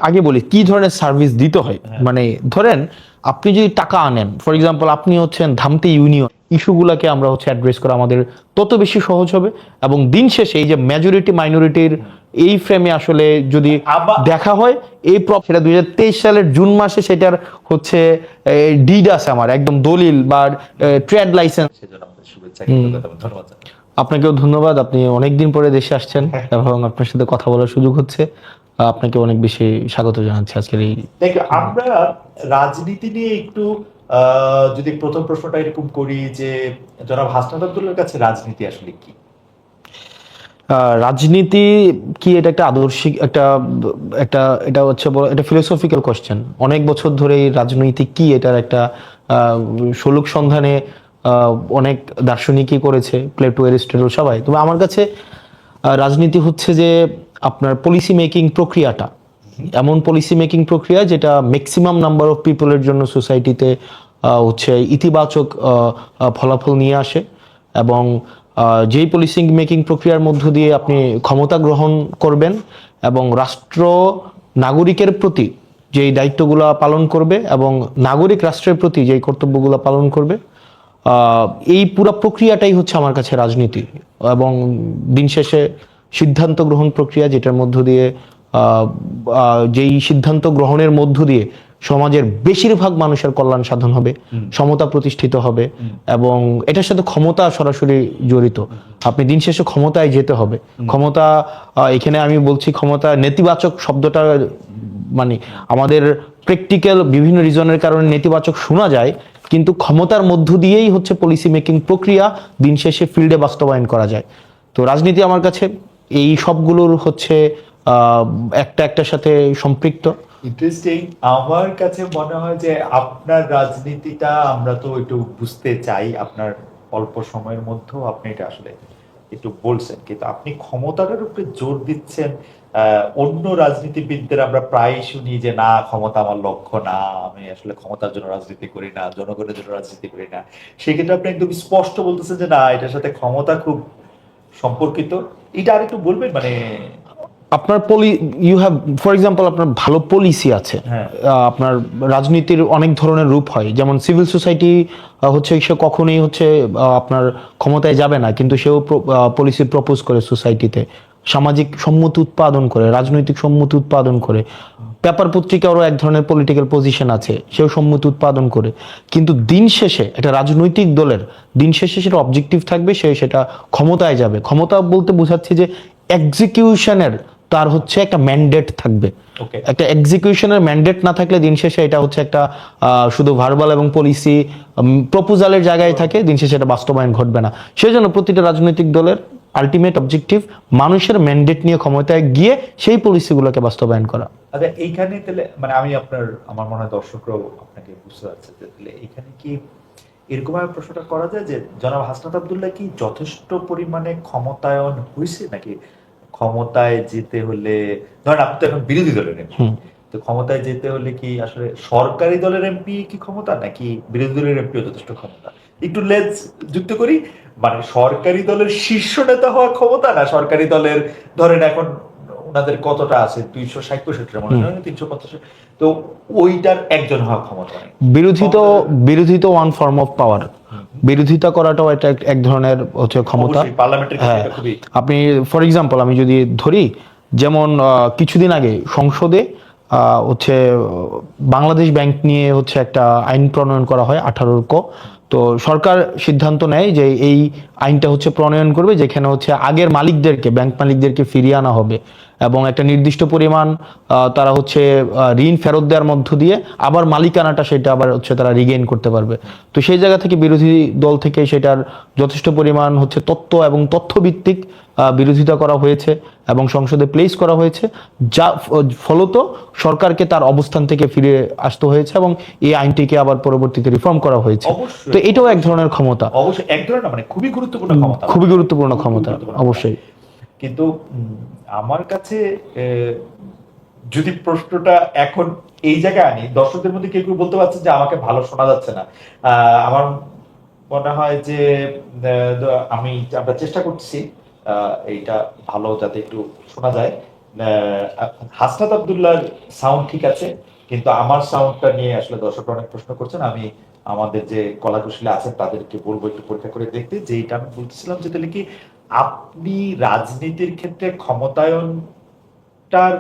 আগে বলি কি ধরনের সার্ভিস দিতে হয়। মানে ধরেন আপনি যদি টাকা আনেন, ফর এক্সাম্পল আপনি হচ্ছেন ধামতে ইউনিয়ন, ইস্যুগুলোকে আমরা হচ্ছে অ্যাড্রেস করা আমাদের তত বেশি সহজ হবে। এবং দিন শেষে এই যে মেজরিটি মাইনরিটির এই ফ্রেমে আসলে যদি দেখা হয় এই সেটা 2023 সালের জুন মাসে সেটার হচ্ছে ডিড আছে আমার একদম দলিল বা ট্রেড লাইসেন্স। সেজন্য আমাদের শুভেচ্ছা, কৃতজ্ঞতা, ধন্যবাদ। আপনাকেও ধন্যবাদ, আপনি অনেকদিন পরে দেশে আসছেন এবং আপনার সাথে কথা বলার সুযোগ হচ্ছে। আপনাকে অনেক বেশি স্বাগত জানাচ্ছি আজকের এই। আমরা রাজনীতি নিয়ে একটু যদি প্রথম প্রশ্নটা এরকম করি যে জনাব হাসনাত আব্দুল্লাহর কাছে রাজনীতি আসলে কি? রাজনীতি কি এটা একটা আদর্শিক একটা একটা এটা হচ্ছে এটা ফিলোসফিক্যাল কোশ্চেন। অনেক বছর ধরে রাজনৈতিক কি এটার একটা সলুক সন্ধানে অনেক দার্শনিকই করেছে, প্লেটো, এরিস্টটল সবাই। তবে আমার কাছে রাজনীতি হচ্ছে যে আপনার পলিসি মেকিং প্রক্রিয়াটা, এমন পলিসি মেকিং প্রক্রিয়া যেটা ম্যাক্সিমাম নাম্বার অফ পিপলের জন্য সোসাইটিতে হচ্ছে ইতিবাচক ফলাফল নিয়ে আসে। এবং যেই পলিসি মেকিং প্রক্রিয়ার মধ্য দিয়ে আপনি ক্ষমতা গ্রহণ করবেন এবং রাষ্ট্র নাগরিকের প্রতি যেই দায়িত্বগুলো পালন করবে এবং নাগরিক রাষ্ট্রের প্রতি যেই কর্তব্যগুলো পালন করবে, এই পুরো প্রক্রিয়াটাই হচ্ছে আমার কাছে রাজনীতি। এবং দিন শেষে সিদ্ধান্ত গ্রহণ প্রক্রিয়া, যেটার মধ্য দিয়ে যেই সিদ্ধান্ত গ্রহণের মধ্য দিয়ে সমাজের বেশিরভাগ মানুষের কল্যাণ সাধন হবে, সমতা প্রতিষ্ঠিত হবে। এবং এটার সাথে ক্ষমতা সরাসরি জড়িত। আপনি দিন শেষে ক্ষমতায় যেতে হবে। ক্ষমতা, এখানে আমি বলছি ক্ষমতা নেতিবাচক শব্দটা মানে আমাদের প্র্যাকটিক্যাল বিভিন্ন রিজনের কারণে নেতিবাচক শোনা যায়, কিন্তু ক্ষমতার মধ্য দিয়েই হচ্ছে পলিসি মেকিং প্রক্রিয়া দিন শেষে ফিল্ডে বাস্তবায়ন করা যায়। তো রাজনীতি আমার কাছে এই সবগুলোর হচ্ছে একটা একটার সাথে সম্পৃক্ত। ইন্টারেস্টিং। আমার কাছে মনে হয় যে আপনার রাজনীতিটা আমরা তো একটু বুঝতে চাই, আপনার অল্প সময়ের মধ্যেও আপনি এটা আসলে একটু বলছেন, কিন্তু আপনি ক্ষমতাটার উপরে জোর দিচ্ছেন। অন্য রাজনীতিবিদদের আমরা প্রায় শুনি যে না, ক্ষমতা আমার লক্ষ্য না, আমি আসলে ক্ষমতার জন্য রাজনীতি করি না, জনগণের জন্য রাজনীতি করি না। সেক্ষেত্রে আপনি একদম স্পষ্ট বলতেছেন যে না, এটার সাথে ক্ষমতা খুব সম্পর্কিত। এটা আরেকটু বলবেন মানে আপনার ইউ হ্যাভ ফর এক্সাম্পল আপনার ভালো পলিসি আছে। আপনার রাজনীতির অনেক ধরনের রূপ হয়, যেমন সিভিল সোসাইটি হচ্ছে সে কখনোই হচ্ছে আপনার ক্ষমতায় যাবে না, কিন্তু সেও পলিসি প্রপোজ করে সোসাইটিতে, সামাজিক সম্মতি উৎপাদন করে, রাজনৈতিক সম্মতি উৎপাদন করে। পেপার পত্রিকারও এক ধরনের পলিটিক্যাল পজিশন আছে, সেও সম্মতি উৎপাদন করে। কিন্তু দিন শেষে একটা রাজনৈতিক দলের দিন শেষে সেটা অবজেক্টিভ থাকবে, সে সেটা ক্ষমতায় যাবে। ক্ষমতা বলতে বোঝাচ্ছে যে এক্সিকিউশনের তার হচ্ছে একটা ম্যান্ডেট থাকবে। একটা এক্সিকিউশনের ম্যান্ডেট না থাকলে দিন শেষে এটা হচ্ছে একটা শুধু ভার্বাল এবং পলিসি প্রপোজালের জায়গায় থাকে, দিন শেষে এটা বাস্তবায়ন ঘটবে না। সেজন্য প্রতিটা রাজনৈতিক দলের আলটিমেট অবজেক্টিভ মানুষের ম্যান্ডেট নিয়ে ক্ষমতায় গিয়ে সেই পলিসিগুলোকে বাস্তবায়ন করা। আচ্ছা, এইখানে তাহলে মানে আমি আমার মনে হয় দর্শকরাও আপনাকে বুঝতে পারছে যে তাহলে এখানে কি এরকম ভাবে প্রশ্নটা করা যায় যে জনাব হাসনাত আব্দুল্লাহ কি যথেষ্ট পরিমাণে ক্ষমতায়ন হয়েছে, নাকি ক্ষমতায় যেতে হলে, ধরেন আপনি তো এখন বিরোধী দলের এমপি, তো ক্ষমতায় যেতে হলে কি আসলে সরকারি দলের এমপি কি ক্ষমতা, নাকি বিরোধী দলের এমপিও যথেষ্ট ক্ষমতা? একটু লেজ যুক্ত করি, মানে সরকারি দলের শীর্ষ নেতা হওয়া ক্ষমতা, না সরকারি দলের ধরেন এখন ওনাদের কতটা আছে 260-65 মনে হয় 350, তো ওইটার একজন হওয়া ক্ষমতা নেই। বিরোধী তো ওয়ান ফর্ম অফ পাওয়ার। বিরোধিতা করাটাও এটা এক ধরনের হচ্ছে ক্ষমতা। আপনি ফর এক্সাম্পল আমি যদি ধরি, যেমন কিছুদিন আগে সংসদে হচ্ছে বাংলাদেশ ব্যাংক নিয়ে হচ্ছে একটা আইন প্রণয়ন করা হয় 18 তো সরকার সিদ্ধান্ত নেয় যে এই আইনটা হচ্ছে প্রণয়ন করবে, যেখানে হচ্ছে আগের মালিকদেরকে, ব্যাংক মালিকদেরকে ফিরিয়ে আনা হবে এবং একটা নির্দিষ্ট পরিমাণ তারা হচ্ছে ঋণ ফেরত দেওয়ার মধ্য দিয়ে আবার মালিকানাটা সেটা আবার হচ্ছে তারা রিগেইন করতে পারবে। তো সেই জায়গা থেকে বিরোধী দল থেকে সেটার যথেষ্ট পরিমাণ হচ্ছে তথ্য এবং তথ্যভিত্তিক বিরোধিতা করা হয়েছে এবং সংসদে প্লেস করা হয়েছে, যা ফলত সরকারকে তার অবস্থান থেকে ফিরে আসতে হয়েছে এবং এই আইনটিকে আবার পরবর্তীতে রিফর্ম করা হয়েছে। তো এটাও এক ধরনের ক্ষমতা, অবশ্যই এক ধরনের মানে খুবই গুরুত্বপূর্ণ ক্ষমতা, খুবই গুরুত্বপূর্ণ ক্ষমতা অবশ্যই। কিন্তু আমার কাছে যদি প্রশ্নটা এখন এই জায়গায় আনি, দর্শকদের মধ্যে কেউ কেউ বলতে পারছেন যে আমাকে ভালো শোনা যাচ্ছে না। আমার মনে হয় যে আমরা চেষ্টা করছি এইটা ভালো যাতে একটু শোনা যায়। হাসনাত আব্দুল্লাহর সাউন্ড ঠিক আছে, কিন্তু আমার সাউন্ডটা নিয়ে আসলে দর্শকরা অনেক প্রশ্ন করছেন। আমি আমাদের যে কলাকুশলী আছেন তাদেরকে বলবো একটু পরীক্ষা করে দেখতে, যে এটা আমি বলতেছিলাম যে তাহলে কি আপনি রাজনীতির ক্ষেত্রে ক্ষমতায়নটার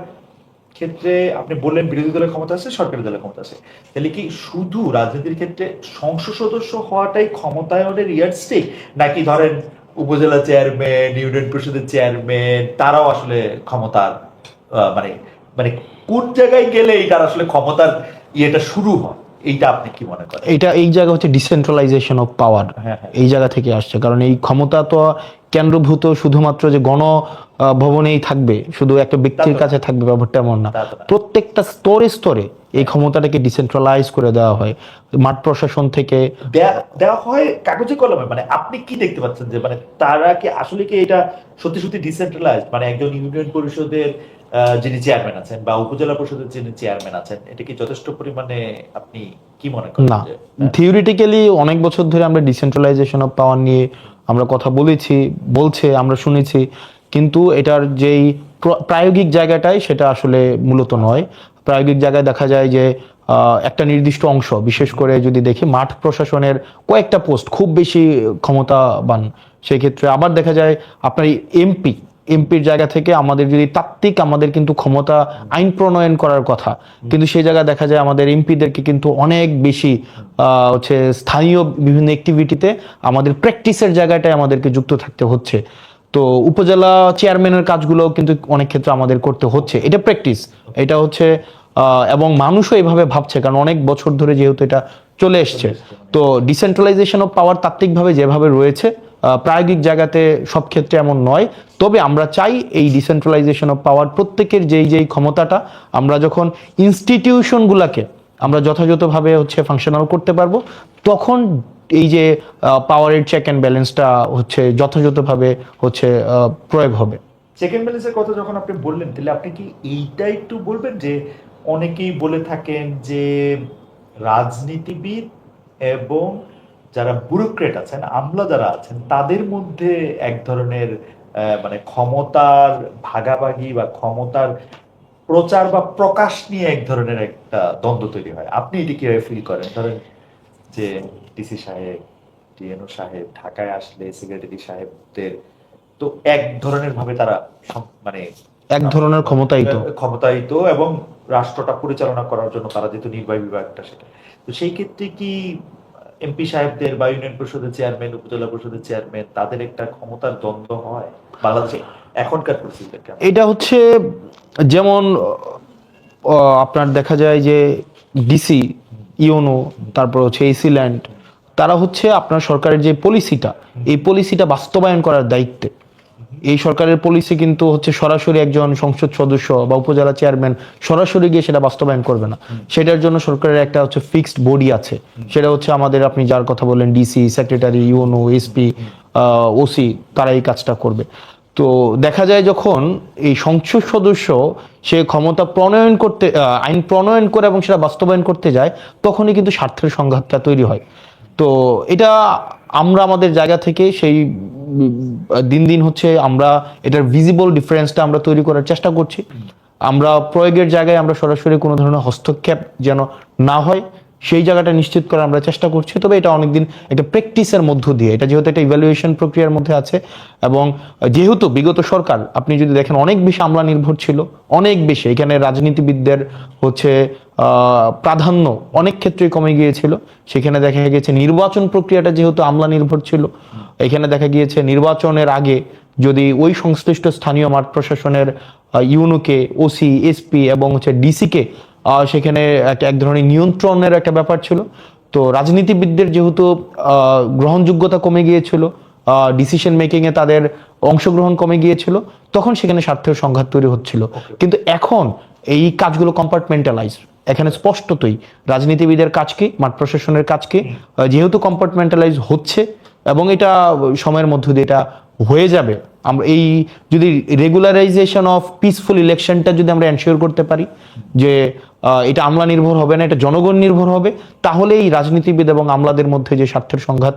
ক্ষেত্রে আপনি বললেন বিরোধী দলের ক্ষমতা আছে, সরকারি দলের ক্ষমতা আছে, তাহলে কি শুধু রাজনীতির ক্ষেত্রে সংসদ সদস্য হওয়াটাই ক্ষমতায়নের ইয়ারস্টিক, নাকি ধরেন উপজেলা চেয়ারম্যান, ইউনিয়ন পরিষদের চেয়ারম্যান, তারাও আসলে ক্ষমতার মানে মানে কোন জায়গায় গেলে এটার আসলে ক্ষমতার ইয়েটা শুরু হয়, এইটা আপনি কি মনে করেন? এটা এই জায়গা হচ্ছে ডিসেন্ট্রালাইজেশন অফ পাওয়ার, হ্যাঁ, হ্যাঁ। এই জায়গা থেকে আসছে। কারণ এই ক্ষমতা তো কেন্দ্রভূত শুধুমাত্র যে গণ ভবনেই থাকবে, শুধু একটা ব্যক্তির তা তো কাছে থাকবে ব্যাপারটা এমন না। তা তো না। প্রত্যেকটা স্তরে স্তরে এই ক্ষমতাটাকে ডিসেন্ট্রালাইজ করে দেওয়া হয়, মাঠ প্রশাসন থেকে। দেওয়া হয় কাগজে কলমে, মানে আপনি কি দেখতে পাচ্ছেন যে মানে তারা কি আসলে কি এটা সত্যি সত্যি ডিসেন্ট্রালাইজড, মানে একজন ইউনিয়ন পরিষদের যিনি চেয়ারম্যান আছেন বা উপজেলা পরিষদের যিনি চেয়ারম্যান আছেন, এটা কি যথেষ্ট পরিমাণে আপনি কি মনে করেন না, যে থিওরিটিক্যালি অনেক বছর ধরে আমরা ডিসেন্ট্রালাইজেশন অফ পাওয়ার নিয়ে আমরা কথা বলেছি, বলছে, আমরা শুনেছি, কিন্তু এটার যেই প্রায়োগিক জায়গাটাই সেটা আসলে মূলত নয়। প্রায়োগিক জায়গায় দেখা যায় যে একটা নির্দিষ্ট অংশ, বিশেষ করে যদি দেখি মাঠ প্রশাসনের কয়েকটা পোস্ট খুব বেশি ক্ষমতাবান, সেই ক্ষেত্রে আবার দেখা যায় আপনার এমপির জায়গা থেকে আমাদের যদি তাত্ত্বিক আমাদের কিন্তু ক্ষমতা আইন প্রণয়ন করার কথা, কিন্তু সেই জায়গায় দেখা যায় আমাদের এমপিদেরকে কিন্তু অনেক বেশি হচ্ছে স্থানীয় বিভিন্ন অ্যাক্টিভিটিতে আমাদের প্র্যাকটিসের জায়গাটায় আমাদেরকে যুক্ত থাকতে হচ্ছে। তো উপজেলা চেয়ারম্যানের কাজগুলো কিন্তু অনেক ক্ষেত্রে আমাদের করতে হচ্ছে, এটা প্র্যাকটিস, এটা হচ্ছে এবং মানুষও এভাবে ভাবছে, কারণ অনেক বছর ধরে যেহেতু এটা চলে এসছে। তো ডিসেন্ট্রালাইজেশন অফ পাওয়ার তাত্ত্বিকভাবে যেভাবে রয়েছে, প্রায়োগিক জায়গাতে সব ক্ষেত্রে এমন নয়। তবে আমরা চাই এই ডিসেন্ট্রালাইজেশন অফ পাওয়ার প্রত্যেকের যেই ক্ষমতাটা আমরা যখন ইনস্টিটিউশনগুলোকে আমরা যথাযথভাবে হচ্ছে ফাংশনাল করতে পারবো, তখন এই যে পাওয়ারের চেক অ্যান্ড ব্যালেন্সটা হচ্ছে যথাযথভাবে হচ্ছে প্রয়োগ হবে। চেক এন্ড ব্যালেন্সের কথা যখন আপনি বললেন, তাহলে আপনি কি এইটা একটু বলবেন যে অনেকেই বলে থাকেন যে রাজনীতিবিদ এবং যারা ব্যুরোক্রেট আছেন, আমলা যারা আছেন, তাদের মধ্যে এক ধরনের মানে ক্ষমতার ভাগাভাগি বা ক্ষমতার প্রচার বা প্রকাশ নিয়ে এক ধরনের একটা দ্বন্দ্ব তৈরি হয়। আপনি এটি কিভাবে ফিল করেন? ধরেন যে ডিসি সাহেব, ডিএনও সাহেব ঢাকায় আসলে সেক্রেটারি সাহেবদের তো এক ধরনের ভাবে তারা মানে এক ধরনের ক্ষমতায়িত। ক্ষমতায়িত এবং রাষ্ট্রটা পরিচালনা করার জন্য তারা যেহেতু নির্বাহী বিভাগটা, সেটা তো সেই ক্ষেত্রে কি এমপি সাহেবদের বা ইউনিয়ন পরিষদের চেয়ারম্যান, উপজেলা পরিষদের চেয়ারম্যান, তাদের একটা ক্ষমতার দ্বন্দ্ব হয় বাংলাদেশে এখনকার পরিস্থিতিটা কেমন? এটা হচ্ছে যেমন আপনার দেখা যায় যে ডিসি, ইউনো, তারপর হচ্ছে এসি ল্যান্ড, তারা হচ্ছে আপনার সরকারের যে পলিসিটা, এই পলিসিটা বাস্তবায়ন করার দায়িত্বে। এই সরকারের পলিসি কিন্তু হচ্ছে সরাসরি একজন সংসদ সদস্য বা উপজেলা চেয়ারম্যান সরাসরি গিয়ে সেটা বাস্তবায়ন করবে না। সেটার জন্য সরকারের একটা হচ্ছে ফিক্সড বডি আছে, সেটা হচ্ছে আমাদের আপনি যার কথা বললেন DC, secretary, UNO, SP, OC, তারা এই কাজটা করবে। তো দেখা যায় যখন এই সংসদ সদস্য সে ক্ষমতা প্রণয়ন করতে আইন প্রণয়ন করে এবং সেটা বাস্তবায়ন করতে যায়, তখনই কিন্তু স্বার্থের সংঘাতটা তৈরি হয়। তো এটা আমরা আমাদের জায়গা থেকে সেই দিন দিন হচ্ছে আমরা এটার ভিজিবল ডিফারেন্সটা আমরা তৈরি করার চেষ্টা করছি। আমরা প্রয়োগের জায়গায় আমরা সরাসরি কোনো ধরনের হস্তক্ষেপ যেন না হয় সেই জায়গাটা নিশ্চিত করার আমরা চেষ্টা করছি। তবে এটা অনেকদিন একটা প্র্যাকটিসের মধ্য দিয়ে, এটা যেহেতু একটা ইভ্যালুয়েশন প্রক্রিয়ার মধ্যে আছে, এবং যেহেতু বিগত সরকার আপনি যদি দেখেন অনেক বেশি আমলা নির্ভর ছিল, অনেক বেশি এখানে রাজনীতিবিদদের হচ্ছে প্রাধান্য অনেক ক্ষেত্রেই কমে গিয়েছিল। সেখানে দেখা গিয়েছে নির্বাচন প্রক্রিয়াটা যেহেতু আমলা নির্ভর ছিল, এখানে দেখা গিয়েছে নির্বাচনের আগে যদি ওই সংশ্লিষ্ট স্থানীয় মাঠ প্রশাসনের ইউনোকে, ওসি, এসপি এবং হচ্ছে ডিসিকে সেখানে এক ধরনের নিয়ন্ত্রণের একটা ব্যাপার ছিল। তো রাজনীতিবিদদের যেহেতু গ্রহণযোগ্যতা কমে গিয়েছিল, ডিসিশন মেকিং এ তাদের অংশগ্রহণ কমে গিয়েছিল, তখন সেখানে স্বার্থের সংঘাত তৈরি হচ্ছিল। কিন্তু এখন এই কাজগুলো কম্পার্টমেন্টালাইজ, এখানে স্পষ্টতই রাজনীতিবিদের কাজ কি, মাঠ প্রশাসনের কাজ কি, যেহেতু কম্পার্টমেন্টালাইজ হচ্ছে এবং এটা সময়ের মধ্য দিয়ে এটা হয়ে যাবে। আমরা এই যদি রেগুলারাইজেশন অফ পিসফুল ইলেকশনটা যদি আমরা এনশিওর করতে পারি যে এটা আমলা নির্ভর হবে না, এটা জনগণ নির্ভর হবে, তাহলে এই রাজনীতিবিদ এবং আমলাদের মধ্যে যে স্বার্থের সংঘাত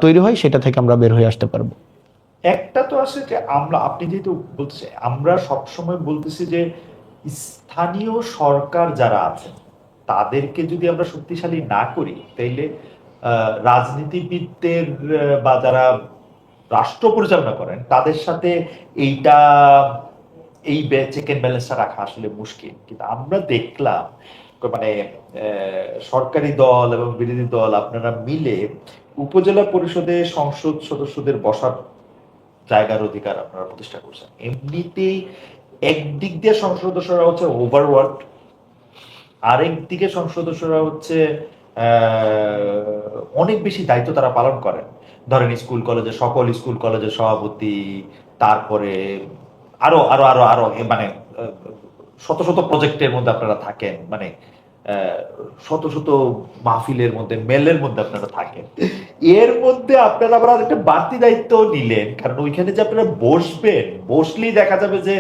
তৈরি হয় সেটা থেকে আমরা বের হয়ে আসতে পারবো। একটা তো আসে যে আপনি যেহেতু বলতেছেন, আমরা সবসময় বলতেছি যে স্থানীয় সরকার যারা আছেন তাদেরকে যদি আমরা শক্তিশালী না করি, তাইলে রাজনীতিবিদদের বা যারা রাষ্ট্র পরিচালনা করেন তাদের সাথে এইটা এই চেক এন্ড ব্যালেন্সটা রাখা আসলে মুশকিল। কিন্তু আমরা দেখলাম মানে সরকারি দল এবং বিরোধী দল আপনারা মিলে উপজেলা পরিষদে সংসদ সদস্যদের বসার জায়গার অধিকার আপনারা প্রতিষ্ঠা করছেন। এমনিতেই একদিক দিয়ে সংসদ সদস্যরা হচ্ছে ওভারওয়ার্ক, আরেক দিকে সংসদ সদস্যরা হচ্ছে অনেক বেশি দায়িত্ব তারা পালন করেন। ধরেন স্কুল কলেজে, সকল স্কুল কলেজের সভাপতি, তারপরে আরো আরো আরো আরো মানে শত শত প্রজেক্টের মধ্যে আপনারা থাকেন, মানে শত শত মাহফিলের মধ্যে, মেলের মধ্যে আপনারা থাকেন। এর মধ্যে আপনারা আবার একটা বাড়তি দায়িত্ব নিলেন, কারণ ওইখানে যে আপনারা বসবেন, বসলেই দেখা যাবে যে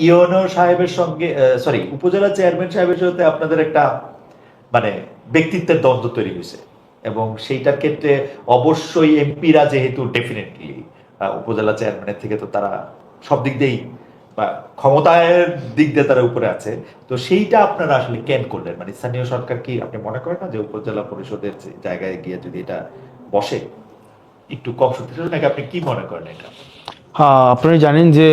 ইউনো সাহেবের সঙ্গে, সরি, উপজেলা চেয়ারম্যান সাহেবের সাথে আপনাদের একটা মানে ব্যক্তিত্বের দ্বন্দ্ব তৈরি হয়েছে। এবং সেইটার ক্ষেত্রে অবশ্যই এমপিরা যেহেতু ডেফিনেটলি উপজেলা চেয়ারম্যানের থেকে তো তারা সব দিক দিয়েই বা ক্ষমতার দিক দিয়ে তারা উপরে আছে, তো সেইটা আপনারা আসলে কেন করলেন? মানে স্থানীয় সরকার কি আপনি মনে করেন না যে উপজেলা পরিষদের জায়গায় গিয়ে যদি এটা বসে একটু কম শক্তিশালী, নাকি আপনি কি মনে করেন এটা? হ্যাঁ, আপনারা জানেন যে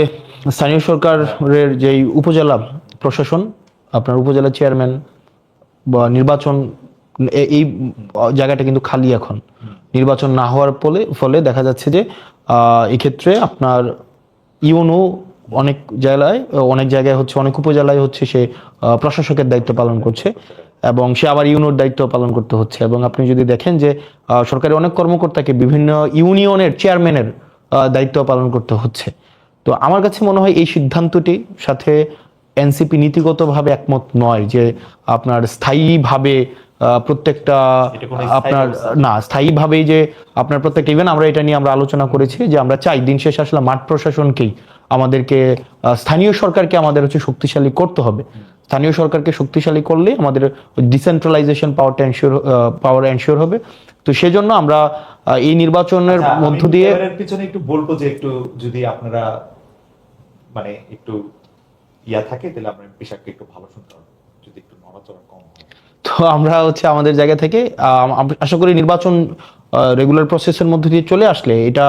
স্থানীয় সরকারের যে উপজেলা প্রশাসন, আপনার উপজেলা চেয়ারম্যান বা নির্বাচন, এই জায়গাটা কিন্তু খালি এখন। নির্বাচন না হওয়ার ফলে দেখা যাচ্ছে যে এক্ষেত্রে আপনার ইউনো অনেক জায়গায় হচ্ছে, অনেক উপজেলায় হচ্ছে সে প্রশাসকের দায়িত্ব পালন করছে এবং সে আবার ইউনোর দায়িত্ব পালন করতে হচ্ছে। এবং আপনি যদি দেখেন যে সরকারি অনেক কর্মকর্তাকে বিভিন্ন ইউনিয়নের চেয়ারম্যানের দায়িত্ব পালন করতে হচ্ছে। তো আমার কাছে মনে হয় এই সিদ্ধান্তটি সাথে এনসিপি নীতিগতভাবে একমত নয় যে আপনার স্থায়ীভাবে প্রত্যেকটা আপনার না স্থায়ীভাবেই যে আপনার প্রত্যেকটা ইভেন আমরা এটা নিয়ে আমরা আলোচনা করেছি যে আমরা চাই দিন শেষে আসলে মাঠ প্রশাসনকেই আমাদেরকে, স্থানীয় সরকারকে আমাদের হচ্ছে শক্তিশালী করতে হবে। স্থানীয় সরকারকে শক্তিশালী করলে আমাদের ডিসেন্ট্রালাইজেশন পাওয়ার এনশিওর হবে। তো সেজন্য আমরা এই নির্বাচনের মধ্য দিয়ে পিছনে একটু বলবো যে একটু যদি আপনারা মানে একটু ইয়া থাকে তাহলে আমরা বিষয়কে একটু ভালো শুনতে হবে, যদি একটু নড়াচড়া কম হয়। তো আমরা হচ্ছে আমাদের জায়গা থেকে আশা করি নির্বাচন রেগুলার প্রসেসের মধ্যে দিয়ে চলে আসলে এটা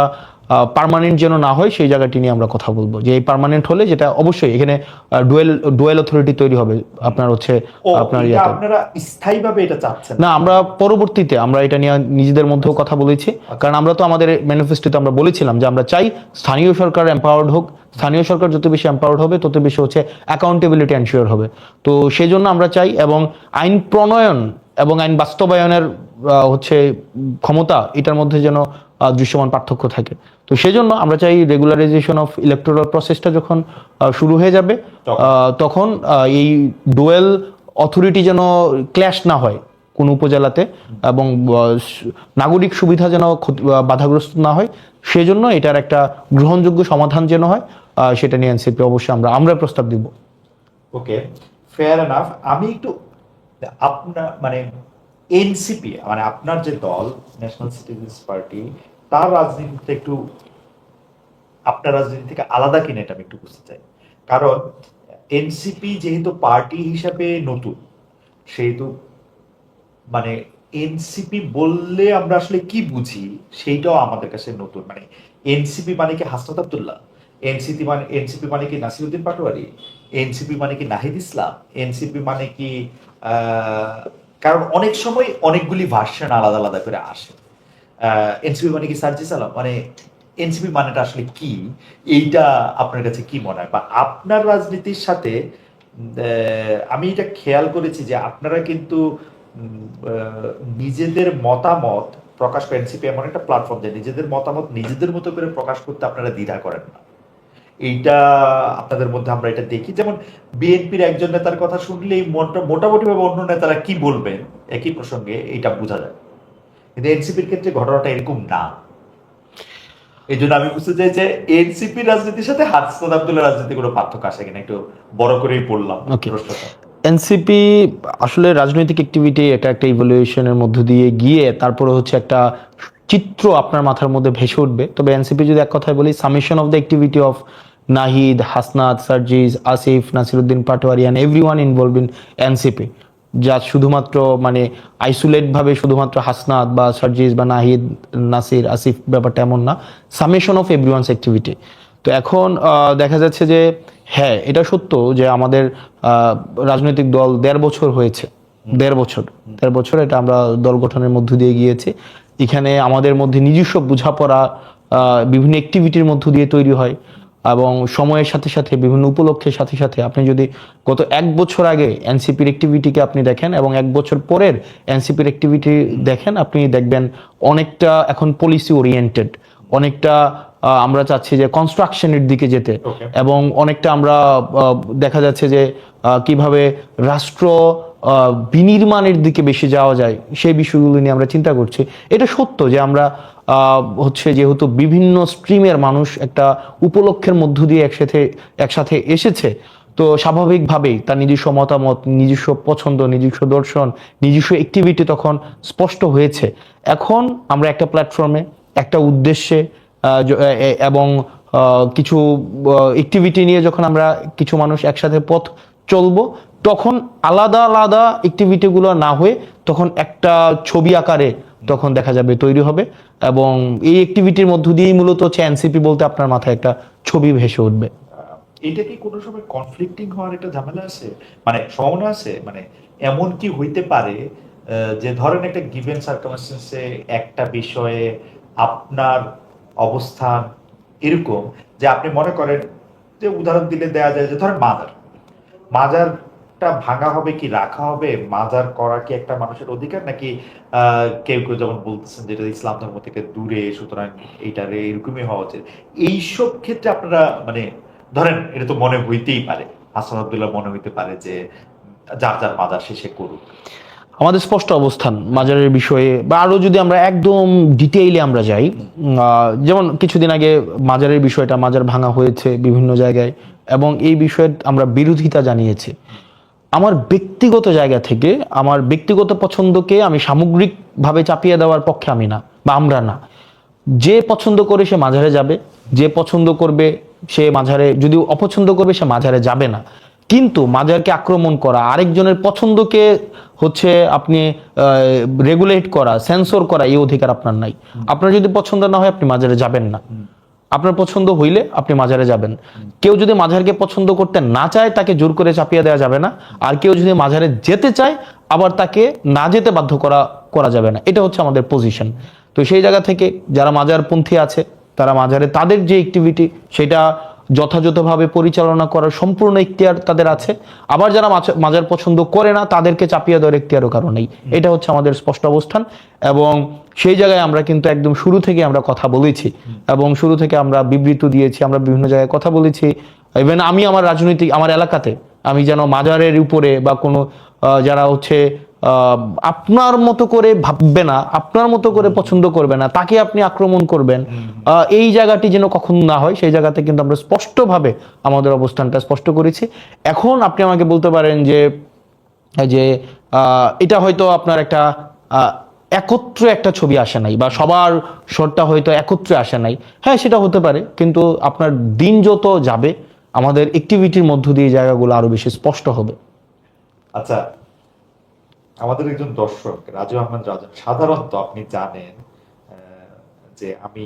পার্মানেন্ট যেন না হয়, সেই জায়গাটি নিয়ে আমরা কথা বলবো। যে এই পার্মানেন্ট হলে যেটা অবশ্যই এখানে ডুয়েল অথরিটি তৈরি হবে আপনার হচ্ছে আপনার আপনারা স্থায়ীভাবে এটা চাচ্ছেন না। আমরা পরবর্তীতে আমরা এটা নিয়ে নিজেদের মধ্যেও কথা বলেছি, কারণ আমরা তো আমাদের ম্যানিফেস্টোতে আমরা বলেছিলাম যে আমরা চাই স্থানীয় সরকার এম্পাওয়ার্ড হোক। স্থানীয় সরকার যত বেশি এম্পাওয়ার্ড হবে তত বেশি হচ্ছে অ্যাকাউন্টেবিলিটি এনশিওর হবে। তো সেই জন্য আমরা চাই, এবং আইন প্রণয়ন এবং আইন বাস্তবায়নের হচ্ছে ক্ষমতা, এটার মধ্যে যেন দৃশ্যমান পার্থক্য থাকে। তো সেজন্য আমরা চাই রেগুলারাইজেশন অফ ইলেকটোরাল প্রসেসটা যখন শুরু হয়ে যাবে তখন এই ডুয়েল অথরিটি যেন ক্ল্যাশ না হয় কোন উপজেলাতে, এবং নাগরিক সুবিধা যেন বাধাগ্রস্ত না হয়, সেজন্য এটার একটা গ্রহণযোগ্য সমাধান যেন হয়, সেটা নিয়ে এনসিপি অবশ্যই আমরা প্রস্তাব দিব। ওকে, ফেয়ার এনাফ। আমি একটু আপনার মানে এনসিপি মানে আপনার যে দল ন্যাশনাল সিটিজেন্স পার্টি, তার রাজনীতিতে একটু আপনার রাজনীতি থেকে আলাদা কিনা এটা আমি একটু বুঝতে চাই। কারণ এনসিপি যেহেতু পার্টি হিসাবে নতুন, সেহেতু মানে এনসিপি বললে আমরা আসলে কি বুঝি সেইটাও আমাদের কাছে নতুন। মানে এনসিপি মানে কি হাসনাত আব্দুল্লাহ? এনসিপি মানে কি নাসিরউদ্দিন পাটোয়ারি? এনসিপি মানে কি নাহিদ ইসলাম? এনসিপি মানে কি কারণ অনেক সময় অনেকগুলি ভার্সন আলাদা আলাদা করে আসে। এনসিপি মানে কি সার্জিস আলম? মানে এনসিপি মানেটা আসলে কি, এইটা আপনার কাছে কি মনে হয়? বা আপনার রাজনীতির সাথে আমি এটা খেয়াল করেছি যে আপনারা কিন্তু নিজেদের মতামত প্রকাশ করেন। এনসিপি এমন একটা প্ল্যাটফর্ম যে নিজেদের মতামত নিজেদের মতো করে প্রকাশ করতে আপনারা দ্বিধা করেন না। এইটা আপনাদের মধ্যে আমরা এটা দেখি। যেমন বিএনপির একজন নেতার কথা শুনলেই মোটামুটি ভাবে অন্য নেতারা কি বলবেন একই প্রসঙ্গে এইটা বোঝা যায়, কিন্তু এনসিপির ক্ষেত্রে ঘটনাটা এরকম না। এই জন্য আমি বুঝতে চাই যে এনসিপির রাজনীতির সাথে হাসনাত আব্দুল্লাহ রাজনীতি কোনো পার্থক্য আসে কিনা, একটু বড় করেই বললাম প্রশ্নটা। এনসিপি আসলে রাজনৈতিক অ্যাক্টিভিটি, এটা একটা ইভ্যালুয়েশনের মধ্য দিয়ে গিয়ে তারপরে হচ্ছে একটা চিত্র আপনার মাথার মধ্যে ভেসে উঠবে। তবে এনসিপি যদি এক কথায় বলি, summation of the activity of Nahid, Hasnat, Sarjis, Asif, Nasiruddin Patwari and everyone involved in NCP, যা শুধুমাত্র মানে আইসোলেট ভাবে শুধুমাত্র হাসনাত বা সার্জিস বা নাহিদ, নাসির, আসিফ ব্যাপারটা এমন না, সামেশন অফ এভরিওয়ানস অ্যাক্টিভিটি। তো এখন দেখা যাচ্ছে যে হ্যাঁ, এটা সত্য যে আমাদের রাজনৈতিক দল 1.5 বছর হয়েছে, 1.5 বছর এটা আমরা দল গঠনের মধ্য দিয়ে গিয়েছি। এখানে আমাদের মধ্যে নিজস্ব বোঝাপড়া বিভিন্ন অ্যাক্টিভিটির মধ্য দিয়ে তৈরি হয়, এবং সময়ের সাথে সাথে বিভিন্ন উপলক্ষের সাথে সাথে আপনি যদি গত 1 বছর আগে এনসিপির অ্যাক্টিভিটিকে আপনি দেখেন এবং 1 বছর পরের এনসিপির অ্যাক্টিভিটি দেখেন, আপনি দেখবেন অনেকটা এখন পলিসি ওরিয়েন্টেড, অনেকটা আমরা চাচ্ছি যে কনস্ট্রাকশনের দিকে যেতে, এবং অনেকটা আমরা দেখা যাচ্ছে যে কিভাবে রাষ্ট্র বিনির্মাণের দিকে বেশি যাওয়া যায় সেই বিষয়গুলো নিয়ে আমরা চিন্তা করছি। এটা সত্য যে আমরা হচ্ছে যেহেতু বিভিন্ন স্ট্রিমের মানুষ একটা উপলক্ষের মধ্য দিয়ে একসাথে এসেছে, তো স্বাভাবিকভাবেই তার নিজস্ব মতামত, নিজস্ব পছন্দ, নিজস্ব দর্শন, নিজস্ব অ্যাক্টিভিটি তখন স্পষ্ট হয়েছে। এখন আমরা একটা প্ল্যাটফর্মে একটা উদ্দেশ্যে এবং কিছু অ্যাক্টিভিটি নিয়ে যখন আমরা কিছু মানুষ একসাথে পথ চলবো, তখন আলাদা আলাদা অ্যাক্টিভিটিগুলো না হয়ে তখন একটা ছবি আকারে তখন দেখা যাবে তৈরি হবে, এবং এই অ্যাক্টিভিটির মধ্য দিয়েই মূলত হচ্ছে এনসিপি বলতে আপনার মাথায় একটা ছবি ভেসে উঠবে। এটা কি কোনো সময় কনফ্লিক্টিং হওয়ার একটা ঝামেলা আছে, মানে সম্ভাবনা আছে? মানে এমন কি হইতে পারে যে ধরেন একটা গিভেন সার্কামস্টেন্সে একটা বিষয়ে আপনার অবস্থান এরকম যে আপনি মনে করেন, যে উদাহরণ দিলে দেয়া যায় যে ধরেন মাজারটা ভাঙা হবে কি রাখা হবে, মাজার করা কি একটা মানুষের অধিকার, নাকি কেউ কেউ যেমন বলতেছেন যেটা ইসলাম ধর্ম থেকে দূরে, সুতরাং এইটারে এরকমই হওয়া উচিত। এইসব ক্ষেত্রে আপনারা মানে ধরেন এটা তো মনে হইতেই পারে, হাসান আব্দুল্লাহ মনে হইতে পারে যে যার যার মাজার শেষে করুক। আমাদের স্পষ্ট অবস্থান মাজারের বিষয়ে, বা আরো যদি আমরা একদম ডিটেইলে আমরা যাই, যেমন কিছুদিন আগে মাজারের বিষয়টা, মাজার ভাঙা হয়েছে বিভিন্ন জায়গায় এবং এই বিষয়ে আমরা বিরোধিতা জানিয়েছি। আমার ব্যক্তিগত জায়গা থেকে আমার ব্যক্তিগত পছন্দকে আমি সামগ্রিকভাবে চাপিয়ে দেওয়ার পক্ষে আমি না, বা আমরা না। যে পছন্দ করে সে মাজারে যাবে, যে পছন্দ করবে সে মাজারে, যদি অপছন্দ করবে সে মাজারে যাবে না। কিন্তু মাজারকে আক্রমণ করা, আরেকজনের পছন্দকে হচ্ছে আপনি রেগুলেট করা, সেন্সর করা, এই অধিকার আপনার নাই। আপনার যদি পছন্দ না হয় আপনি মাজারে যাবেন না, আপনার পছন্দ হইলে আপনি মাজারে যাবেন। কেউ যদি মাজারকে পছন্দ করতে না চায় তাকে জোর করে চাপিয়ে দেওয়া যাবে না, আর কেউ যদি মাজারে যেতে চায় আবার তাকে না যেতে বাধ্য করা যাবে না। এটা হচ্ছে আমাদের পজিশন। তো সেই জায়গা থেকে যারা মাজারপন্থী আছে তারা মাজারে তাদের যে অ্যাক্টিভিটি সেটা যথাযথভাবে পরিচালনা করার সম্পূর্ণ ইখতিয়ার তাদের আছে। আবার যারা মাজার পছন্দ করে না তাদেরকে চাপিয়ে দেওয়ার ইখতিয়ারও কারণ নেই। এটা হচ্ছে আমাদের স্পষ্ট অবস্থান, এবং সেই জায়গায় আমরা কিন্তু একদম শুরু থেকে আমরা কথা বলেছি এবং শুরু থেকে আমরা বিবৃতি দিয়েছি, আমরা বিভিন্ন জায়গায় কথা বলেছি। ইভেন আমি আমার রাজনৈতিক আমার এলাকাতে আমি যেন মাজারের উপরে বা কোনো যারা হচ্ছে আপনার মতো করে ভাববে না, আপনার মতো করে পছন্দ করবে না, তাকে আপনি আক্রমণ করবেন, এই জায়গাটি যেন কখনো না হয়, সেই জায়গাতে কিন্তু আমরা স্পষ্টভাবে আমাদের অবস্থানটা স্পষ্ট করেছি। এখন আপনি আমাকে বলতে পারেন যে এটা হয়তো আপনার একটা একত্রে একটা ছবি আসে নাই, বা সবার শটটা হয়তো একত্রে আসে নাই। হ্যাঁ, সেটা হতে পারে, কিন্তু আপনার দিন যত যাবে আমাদের অ্যাক্টিভিটির মধ্য দিয়ে জায়গাগুলো আরো বেশি স্পষ্ট হবে। আচ্ছা, আমাদের একজন দর্শক রাজু আহমেদ রাজন, সাধারণত আপনি জানেন যে আমি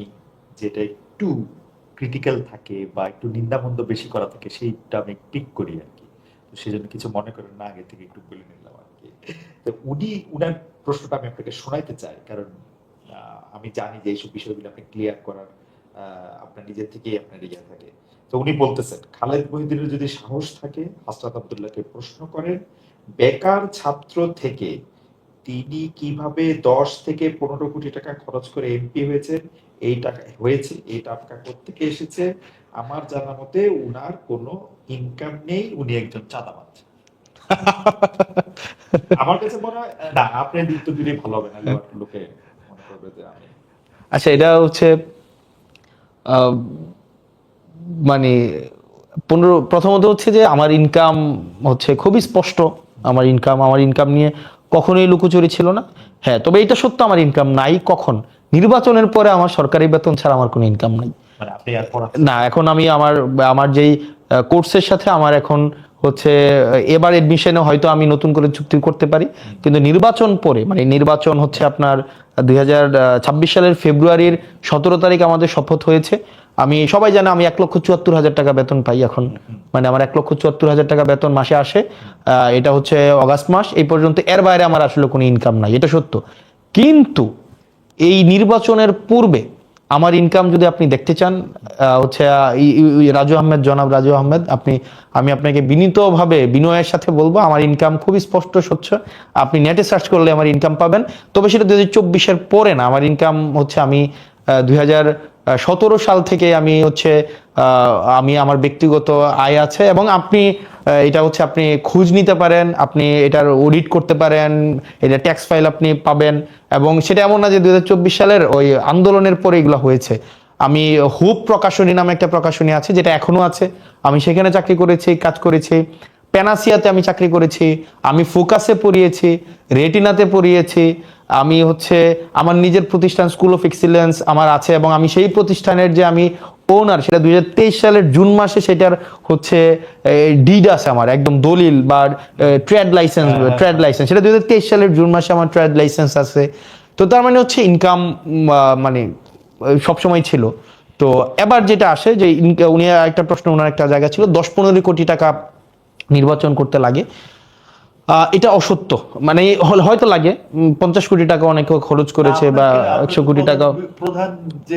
যেটা একটু ক্রিটিক্যাল থাকে বা একটু নিন্দামন্দ বেশি করা থাকে সেইটা আমি পিক করি আর কি। তো সেই জন্য কিছু মনে করেন না, আগে থেকে একটু বলে নিলাম আর কি। তো উনার প্রশ্নটা আমি আপনাকে শোনাইতে চাই, কারণ আমি জানি যে এইসব বিষয়গুলো আপনি ক্লিয়ার করার আপনার নিজের থেকেই আপনার ইয়ে থাকে। তো উনি বলতেছেন, খালেদ মহিউদ্দিনের যদি সাহস থাকে হাসনাত আব্দুল্লাহকে প্রশ্ন করেন, বেকার ছাত্র থেকে তিনি কিভাবে 10 থেকে 15 কোটি টাকা খরচ করে এমপি হয়েছেন, এই টাকা কোত্থেকে এসেছে? আমার জানা মতে উনার কোনো ইনকাম নেই, উনি একজন চাঁদাবাজ। আমার কাছে মনে হয় না, আপনি উত্তর দিলে ভালো হবে, না লোকে মনে করবে যে আমি। আচ্ছা, এটা হচ্ছে মানে প্রথমত হচ্ছে যে আমার ইনকাম হচ্ছে খুবই স্পষ্ট। আমার ইনকাম নিয়ে কখনোই লুকোচুরি ছিল না। হ্যাঁ, তবে এটা সত্য আমার ইনকাম নাই কখন, নির্বাচনের পরে আমার সরকারি বেতন ছাড়া আমার কোনো ইনকাম নাই। মানে আপনি আর পড়াচ্ছেন না, এখন আমি আমার সরকারি বেতন ছাড়া আমার কোনো ইনকাম নাই। মানে আপনি আর পড়াচ্ছেন না, এখন আমি আমার যেই কোর্সের সাথে আমার এখন হচ্ছে এবার এডমিশনে হয়তো আমি নতুন করে চুক্তি করতে পারি, কিন্তু নির্বাচন পরে মানে নির্বাচন হচ্ছে আপনার 2026 সালের ফেব্রুয়ারির 17 তারিখ আমাদের শপথ হয়েছে। আমি সবাই জানে আমি 1,74,000 টাকা বেতন পাই এখন, মানে আমার 1,74,000 টাকা বেতন মাসে আসে। এটা হচ্ছে অগাস্ট মাস এই পর্যন্ত, এর বাইরে আমার আসলে কোনো ইনকাম নাই, এটা সত্য। কিন্তু এই নির্বাচনের পূর্বে আমার ইনকাম যদি আপনি দেখতে চান, হচ্ছে রাজু আহমেদ, জনাব রাজু আহমেদ, আমি আপনাকে বিনীতভাবে বিনয়ের সাথে বলবো আমার ইনকাম খুবই স্পষ্ট স্বচ্ছ। আপনি নেটে সার্চ করলে আমার ইনকাম পাবেন, তবে সেটা 2024-এর পরে না। আমার ইনকাম হচ্ছে আমি 2017 সাল থেকে আমি হচ্ছে আমি আমার ব্যক্তিগত আয় আছে, এবং আপনি এটা হচ্ছে আপনি খোঁজ নিতে পারেন, আপনি এটার অডিট করতে পারেন, এটা ট্যাক্স ফাইল আপনি পাবেন। এবং সেটা এমন না যে 2024 সালের ওই আন্দোলনের পরে এগুলো হয়েছে। আমি হুপ প্রকাশনী নামে একটা প্রকাশনী আছে, যেটা এখনো আছে, আমি সেখানে চাকরি করেছি, কাজ করেছি। প্যানাসিয়াতে আমি চাকরি করেছি, আমি ফোকাসে পড়িয়েছি, রেটিনাতে পড়িয়েছি, আমি হচ্ছে আমার নিজের প্রতিষ্ঠান স্কুল অফ এক্সিলেন্স আমার আছে, এবং আমি সেই প্রতিষ্ঠানের যে আমি ওনার, সেটা 2023 সালের জুন মাসে সেটার হচ্ছে ডিড আছে আমার, একদম দলিল বা ট্রেড লাইসেন্স সেটা 2023 সালের জুন মাসে আমার ট্রেড লাইসেন্স আছে। তো তার মানে হচ্ছে ইনকাম মানে সবসময় ছিল। তো এবার যেটা আসে যে উনি একটা প্রশ্ন, ওনার একটা জায়গা ছিল 10-15 কোটি টাকা নির্বাচন করতে লাগে। এটা অসত্য, মানে হয়তো লাগে 50 কোটি টাকা অনেকে খরচ করেছে, বা 100 কোটি টাকা। প্রধান যে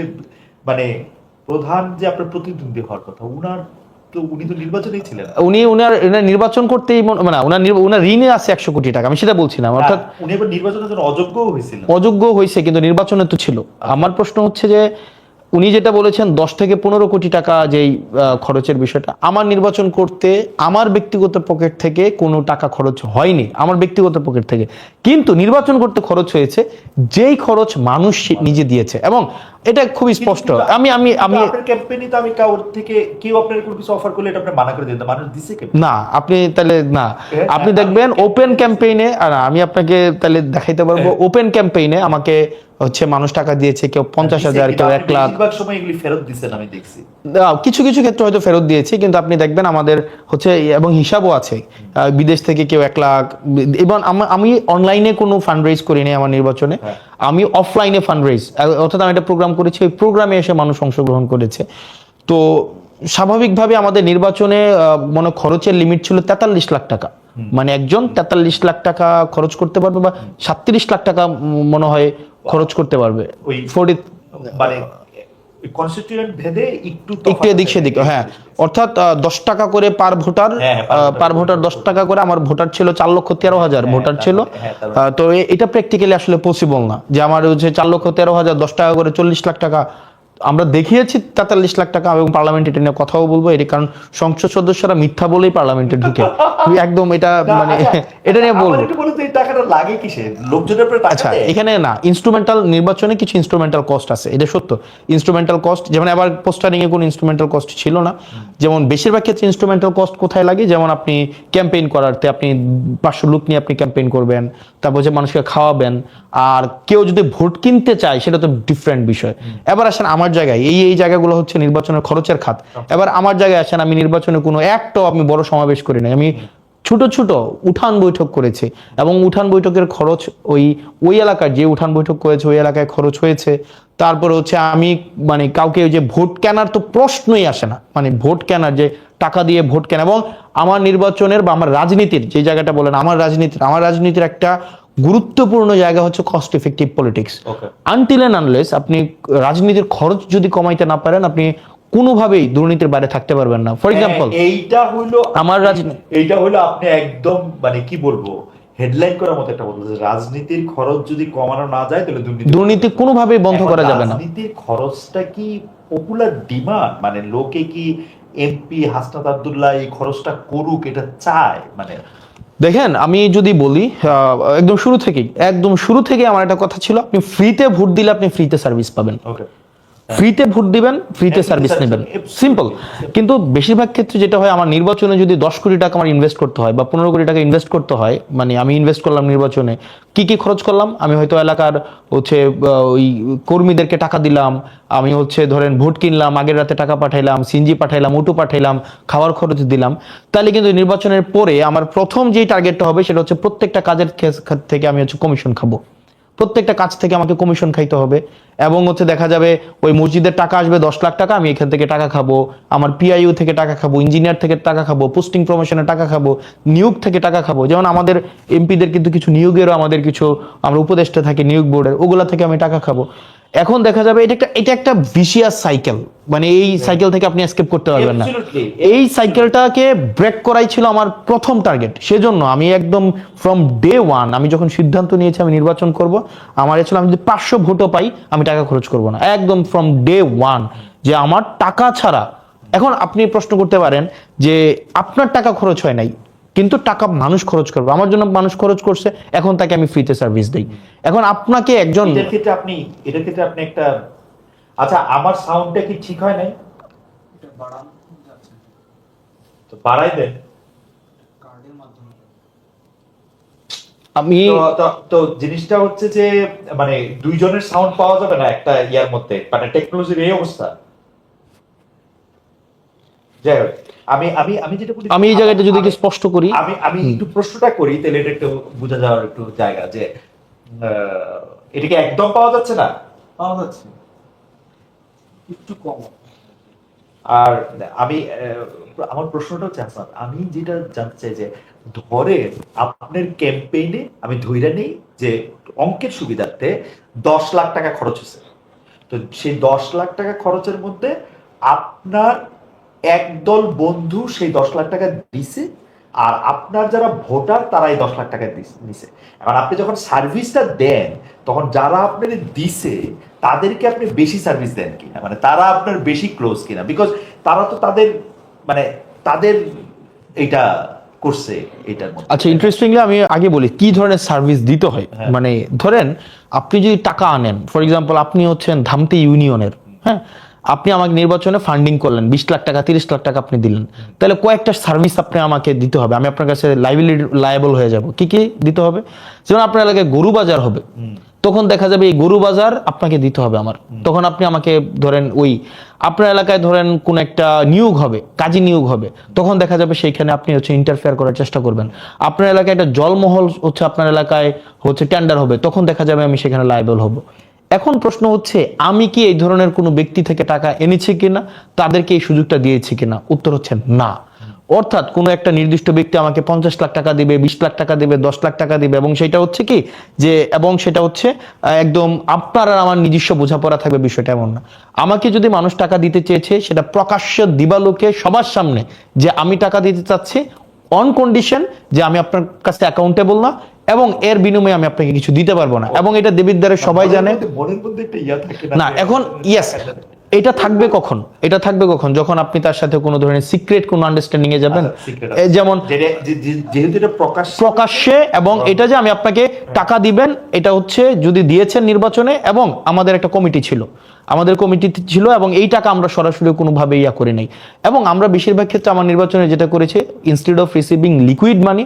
মানে প্রধান যে আপনার প্রতিদ্বন্দ্বী হওয়ার কথা, উনি তো নির্বাচনেই ছিলেন। উনার নির্বাচন করতেই মানে উনার ঋণে আছে 100 কোটি টাকা, আমি সেটা বলছিলাম। অর্থাৎ উনি এবার নির্বাচনের জন্য অযোগ্য হয়েছে, কিন্তু নির্বাচনে তো ছিল। আমার প্রশ্ন হচ্ছে যে উনি যেটা বলেছেন 10-15 কোটি টাকা যেই খরচের বিষয়টা, আমার নির্বাচন করতে আমার ব্যক্তিগত পকেট থেকে কোনো টাকা খরচ হয়নি, আমার ব্যক্তিগত পকেট থেকে। কিন্তু নির্বাচন করতে খরচ হয়েছে যেই খরচ মানুষ নিজে দিয়েছে, এবং এটা খুবই স্পষ্ট। আমি আপনার ক্যাম্পেইনে তো আমি কাউর থেকে কেউ আপনার কোনো কিছু অফার করলে এটা আপনি মানা করে দেন, মানুষ দিছে না। আপনি তাহলে না, আপনি দেখবেন ওপেন ক্যাম্পেইনে, আর আমি আপনাকে তাহলে দেখাইতে পারবো, ওপেন ক্যাম্পেইনে আমাকে হচ্ছে মানুষ টাকা দিয়েছে, কেউ 50,000, কেউ 1 লাখ। বেশিরভাগ সময় এগুলি ফেরত দিবেন আমি দেখছি। কিছু কিছু ক্ষেত্রে হয়তো ফেরত দিয়েছি, কিন্তু আপনি দেখবেন আমাদের হচ্ছে এবং হিসাবও আছে, বিদেশ থেকে কেউ 1 লাখ। এবং আমি অনলাইনে কোনো ফান্ড রেজ করিনি আমার নির্বাচনে, আমি অফলাইনে ফান্ড রেজ, অর্থাৎ আমি একটা প্রোগ্রাম করেছি, ওই প্রোগ্রামে এসে মানুষ অংশগ্রহণ করেছে। তো স্বাভাবিকভাবে আমাদের নির্বাচনে মনে খরচের লিমিট ছিল 43 লাখ টাকা, মানে একজন 43 লাখ টাকা খরচ করতে পারবে, বা 37 লাখ টাকা মনে হয় খরচ করতে পারবে। মানে কনস্টিটিউয়েন্ট ভেদে একটু এদিক সেদিক, হ্যাঁ। অর্থাৎ 10 টাকা করে পার ভোটার 10 টাকা করে। আমার ভোটার ছিল 4,13,000 ভোটার ছিল। তো এটা প্র্যাকটিক্যালি আসলে পসিবল না যে আমার হচ্ছে 4,13,000 10 টাকা করে 40 লাখ টাকা। আমরা দেখিয়েছি 43 লাখ টাকা, এবং পার্লামেন্টে এটা নিয়ে কথাও বলবো, এর কারণ সংসদ সদস্যরা মিথ্যা বলেই পার্লামেন্টে ঢুকে, একদম এটা মানে এটা নিয়ে বলবো। আচ্ছা, এখানে না, ইনস্ট্রুমেন্টাল নির্বাচনে কিছু ইনস্ট্রুমেন্টাল কস্ট আছে, এটা সত্য। ইনস্ট্রুমেন্টাল কস্ট যেমন আবার পোস্টারিং এ কোনো ইনস্ট্রুমেন্টাল কস্ট ছিল না। যেমন বেশিরভাগ ক্ষেত্রে ইনস্ট্রুমেন্টাল কস্ট কোথায় লাগে, যেমন আপনি ক্যাম্পেইন করাতে আপনি 500 লোক নিয়ে আপনি ক্যাম্পেইন করবেন, তারপর যে মানুষকে খাওয়াবেন, আর কেউ যদি ভোট কিনতে চায় সেটা তো ডিফারেন্ট বিষয়। এবার আসেন আমার জায়গায়, এই জায়গাগুলো হচ্ছে নির্বাচনের খরচের খাত। এবার আমার জায়গায় আসেন, আমি নির্বাচনে কোনো একটাও আমি বড় সমাবেশ করি নাই, আমি ছোট ছোট উঠান বৈঠক করেছি, এবং উঠান বৈঠকের খরচ ওই এলাকার যে উঠান বৈঠক করেছে ওই এলাকায় খরচ হয়েছে। তারপরে হচ্ছে আমি মানে কাউকে যে ভোট কেনার তো প্রশ্নই আসে না, মানে ভোট কেনার যে টাকা দিয়ে ভোট কেনা। এবং আমার নির্বাচনের বা আমার রাজনীতির যে জায়গাটা বলেন, আমার রাজনীতির একটা গুরুত্বপূর্ণ জায়গা হচ্ছে cost effective politics. Until and unless আপনি রাজনীতির খরচ যদি কমাইতে না পারেন, আপনি কোনোভাবেই দুর্নীতির বাইরে থাকতে পারবেন না। ফর এক্সাম্পল, এইটা হইলো আপনি একদম মানে কি বলবো, হেডলাইন করার মতো একটা বলতে, রাজনীতির খরচ যদি কমানো না যায় তাহলে দুর্নীতি কোনোভাবেই বন্ধ করা যাবে না। রাজনীতির খরচটা কি পপুলার ডিমান্ড, মানে লোকে কি এমপি হাসনাত আব্দুল্লাহ এই খরচটা করুক এটা চায়? মানে দেখেন, আমি যদি বলি একদম শুরু থেকে আমার একটা কথা ছিল, আপনি ফ্রিতে ভোট দিলে আপনি ফ্রিতে সার্ভিস পাবেন। ফ্রিতে ভোট দিবেন, ফ্রিতে সার্ভিস নেবেন, সিম্পল। কিন্তু বেশিরভাগ ক্ষেত্রে যেটা হয়, আমার নির্বাচনে যদি 10 কোটি টাকা আমার ইনভেস্ট করতে হয় বা 15 কোটি টাকা ইনভেস্ট করতে হয়, মানে আমি ইনভেস্ট করলাম নির্বাচনে, কি কি খরচ করলাম, আমি হয়তো এলাকার হচ্ছে ওই কর্মীদেরকে টাকা দিলাম, আমি হচ্ছে ধরেন ভোট কিনলাম, আগের রাতে টাকা পাঠাইলাম, সিনজি পাঠাইলাম, অটো পাঠাইলাম, খাওয়ার খরচ দিলাম, তাহলে কিন্তু নির্বাচনের পরে আমার প্রথম যেই টার্গেটটা হবে সেটা হচ্ছে প্রত্যেকটা কাজের থেকে আমি হচ্ছে কমিশন খাবো, প্রত্যেকটা কাজ থেকে আমাকে কমিশন খাইতে হবে। এবং হচ্ছে দেখা যাবে ওই মসজিদের টাকা আসবে 10 লাখ টাকা, আমি এখান থেকে টাকা খাবো, আমার পিআইইউ থেকে টাকা খাবো, ইঞ্জিনিয়ার থেকে টাকা খাবো, পোস্টিং প্রমোশনের টাকা খাবো, নিয়োগ থেকে টাকা খাবো। যেমন আমাদের এমপিদের কিন্তু কিছু নিয়োগেরও আমাদের কিছু আমরা উপদেষ্টা থাকি নিয়োগ বোর্ডের, ওগুলা থেকে আমি টাকা খাবো। এখন দেখা যাবে এটা একটা ভিশিয়াস সাইকেল, মানে এই সাইকেল থেকে আপনি এসকেপ করতে পারবেন না। এই সাইকেলটাকে ব্রেক করাই ছিল আমার প্রথম টার্গেট। সেজন্য আমি একদম ফ্রম ডে ওয়ান, আমি যখন সিদ্ধান্ত নিয়েছি আমি নির্বাচন করব, আমার ছিল আমি যদি 500 ভোটও পাই আমি টাকা খরচ করব না, একদম ফ্রম ডে ওয়ান, যে আমার টাকা ছাড়া। এখন আপনি প্রশ্ন করতে পারেন যে আপনার টাকা খরচ হয় নাই, কিন্তু টাকা মানুষ খরচ করবে, আমার জন্য মানুষ খরচ করছে, এখন তাকে আমি ফ্রিতে সার্ভিস দেই। এখন আপনাকে একজন এটার ক্ষেত্রে আপনি একটা, আচ্ছা আমার সাউন্ডটা কি ঠিক হয় নাই? এটা বাড়ান যাচ্ছে তো বাড়াই দেন। কার্ডের মাধ্যমে। আমি তো জিনিসটা হচ্ছে যে মানে দুইজনের সাউন্ড পাওয়া যাবে না একটা ইয়ার মধ্যে, মানে টেকনোলজির এই অবস্থা। যাই হোক, আমি আমি আমি যেটা বলি, আমি এই জায়গাটা যদি একটু স্পষ্ট করি, আমি একটু প্রশ্নটা করি, তাহলে এটা একটু বোঝা যাওয়ার একটু জায়গা, যে এটাকে একদম পাওয়া যাচ্ছে না, পাওয়া যাচ্ছে একটু কম। আর আমি আমার প্রশ্নটা হচ্ছে হাসান, আমি যেটা জানতে চাই যে ধরে আপনার ক্যাম্পেইনে আমি ধইরা নেই যে অঙ্কের সুবিধার্থে 10 লাখ টাকা খরচ হয়েছে, তো সেই 10 লাখ টাকা খরচের মধ্যে আপনার একদল বন্ধু সেই 10 লাখ টাকা দিছে, আর আপনার যারা ভোটার তারা এই 10 লাখ টাকা নিছে। এখন আপনি যখন সার্ভিসটা দেন, তখন যারা আপনার দিছে তাদেরকে আপনি বেশি সার্ভিস দেন কিনা, মানে তারা আপনার বেশি ক্লোজ কিনা, বিকজ তারা তো তাদের মানে তাদের এইটা করছে এটার মধ্যে। আচ্ছা, ইন্টারেস্টিংলি আমি আগে বলি কি ধরনের সার্ভিস দিতে হয়। হ্যাঁ। মানে ধরেন আপনি যদি টাকা আনেন, ফর এক্সাম্পল আপনি হচ্ছেন ধামতি ইউনিয়নের, হ্যাঁ, আপনি আমাকে নির্বাচনে ফান্ডিং করলেন, 20 লাখ টাকা 30 লাখ টাকা আপনি দিলেন, তাহলে কয়েকটা সার্ভিস আপনি আমাকে দিতে হবে, আমি আপনার কাছে লায়াবল হয়ে যাব। কি কি দিতে হবে? যেমন আপনার এলাকায় গরু বাজার হবে, তখন দেখা যাবে এই গরু বাজার আপনাকে দিতে হবে আমার, তখন আপনি আমাকে ধরেন ওই আপনার এলাকায় ধরেন কোন একটা নিয়োগ হবে, কাজী নিয়োগ হবে, তখন দেখা যাবে সেইখানে আপনি হচ্ছে ইন্টারফেয়ার করার চেষ্টা করবেন। আপনার এলাকায় একটা জলমহল হচ্ছে আপনার এলাকায় হচ্ছে টেন্ডার হবে, তখন দেখা যাবে আমি সেখানে লায়াবল হব। এখন প্রশ্ন হচ্ছে আমি কি এই ধরনের কোনো ব্যক্তি থেকে টাকা এনেছি কিনা, তাদেরকে এই সুযোগটা দিয়েছি কিনা? উত্তর হচ্ছে না। অর্থাৎ কোনো একটা নির্দিষ্ট ব্যক্তি আমাকে 50 লাখ টাকা দিবে, 20 লাখ টাকা দিবে, 10 লাখ টাকা দিবে, এবং সেটা হচ্ছে কি যে, এবং সেটা হচ্ছে একদম আপনার আর আমার নিজস্ব বোঝাপড়া থাকবে, বিষয়টা এমন না। আমাকে যদি মানুষ টাকা দিতে চেয়েছে, সেটা প্রকাশ্য দিবালোকে সবার সামনে যে আমি টাকা দিতে চাচ্ছি, অন কন্ডিশন যে আমি আপনার কাছে অ্যাকাউন্টেবল না, এবং এর বিনিময়ে আমি আপনাকে কিছু দিতে পারবো না, এবং এটা দেবিদ্বারের সবাই জানে। মনের মধ্যে একটা ইয়া থাকে না, এখন ইয়েস, এটা থাকবে কখন? এটা থাকবে কখন? যখন আপনি তার সাথে কোনো ধরনের সিক্রেট কোনো আন্ডারস্ট্যান্ডিং এ যাবেন, যেমন যেহেতু এটা প্রকাশ্যে, এবং এটা যে আমি আপনাকে টাকা দিবেন, এটা হচ্ছে যদি দিয়েছেন নির্বাচনে, এবং আমাদের একটা কমিটি ছিল, আমাদের কমিটি ছিল, এবং এই টাকা আমরা সরাসরি কোনোভাবে ইয়া করি নাই। এবং আমরা বেশিরভাগ ক্ষেত্রে আমার নির্বাচনে যেটা করেছি, instead of receiving liquid money,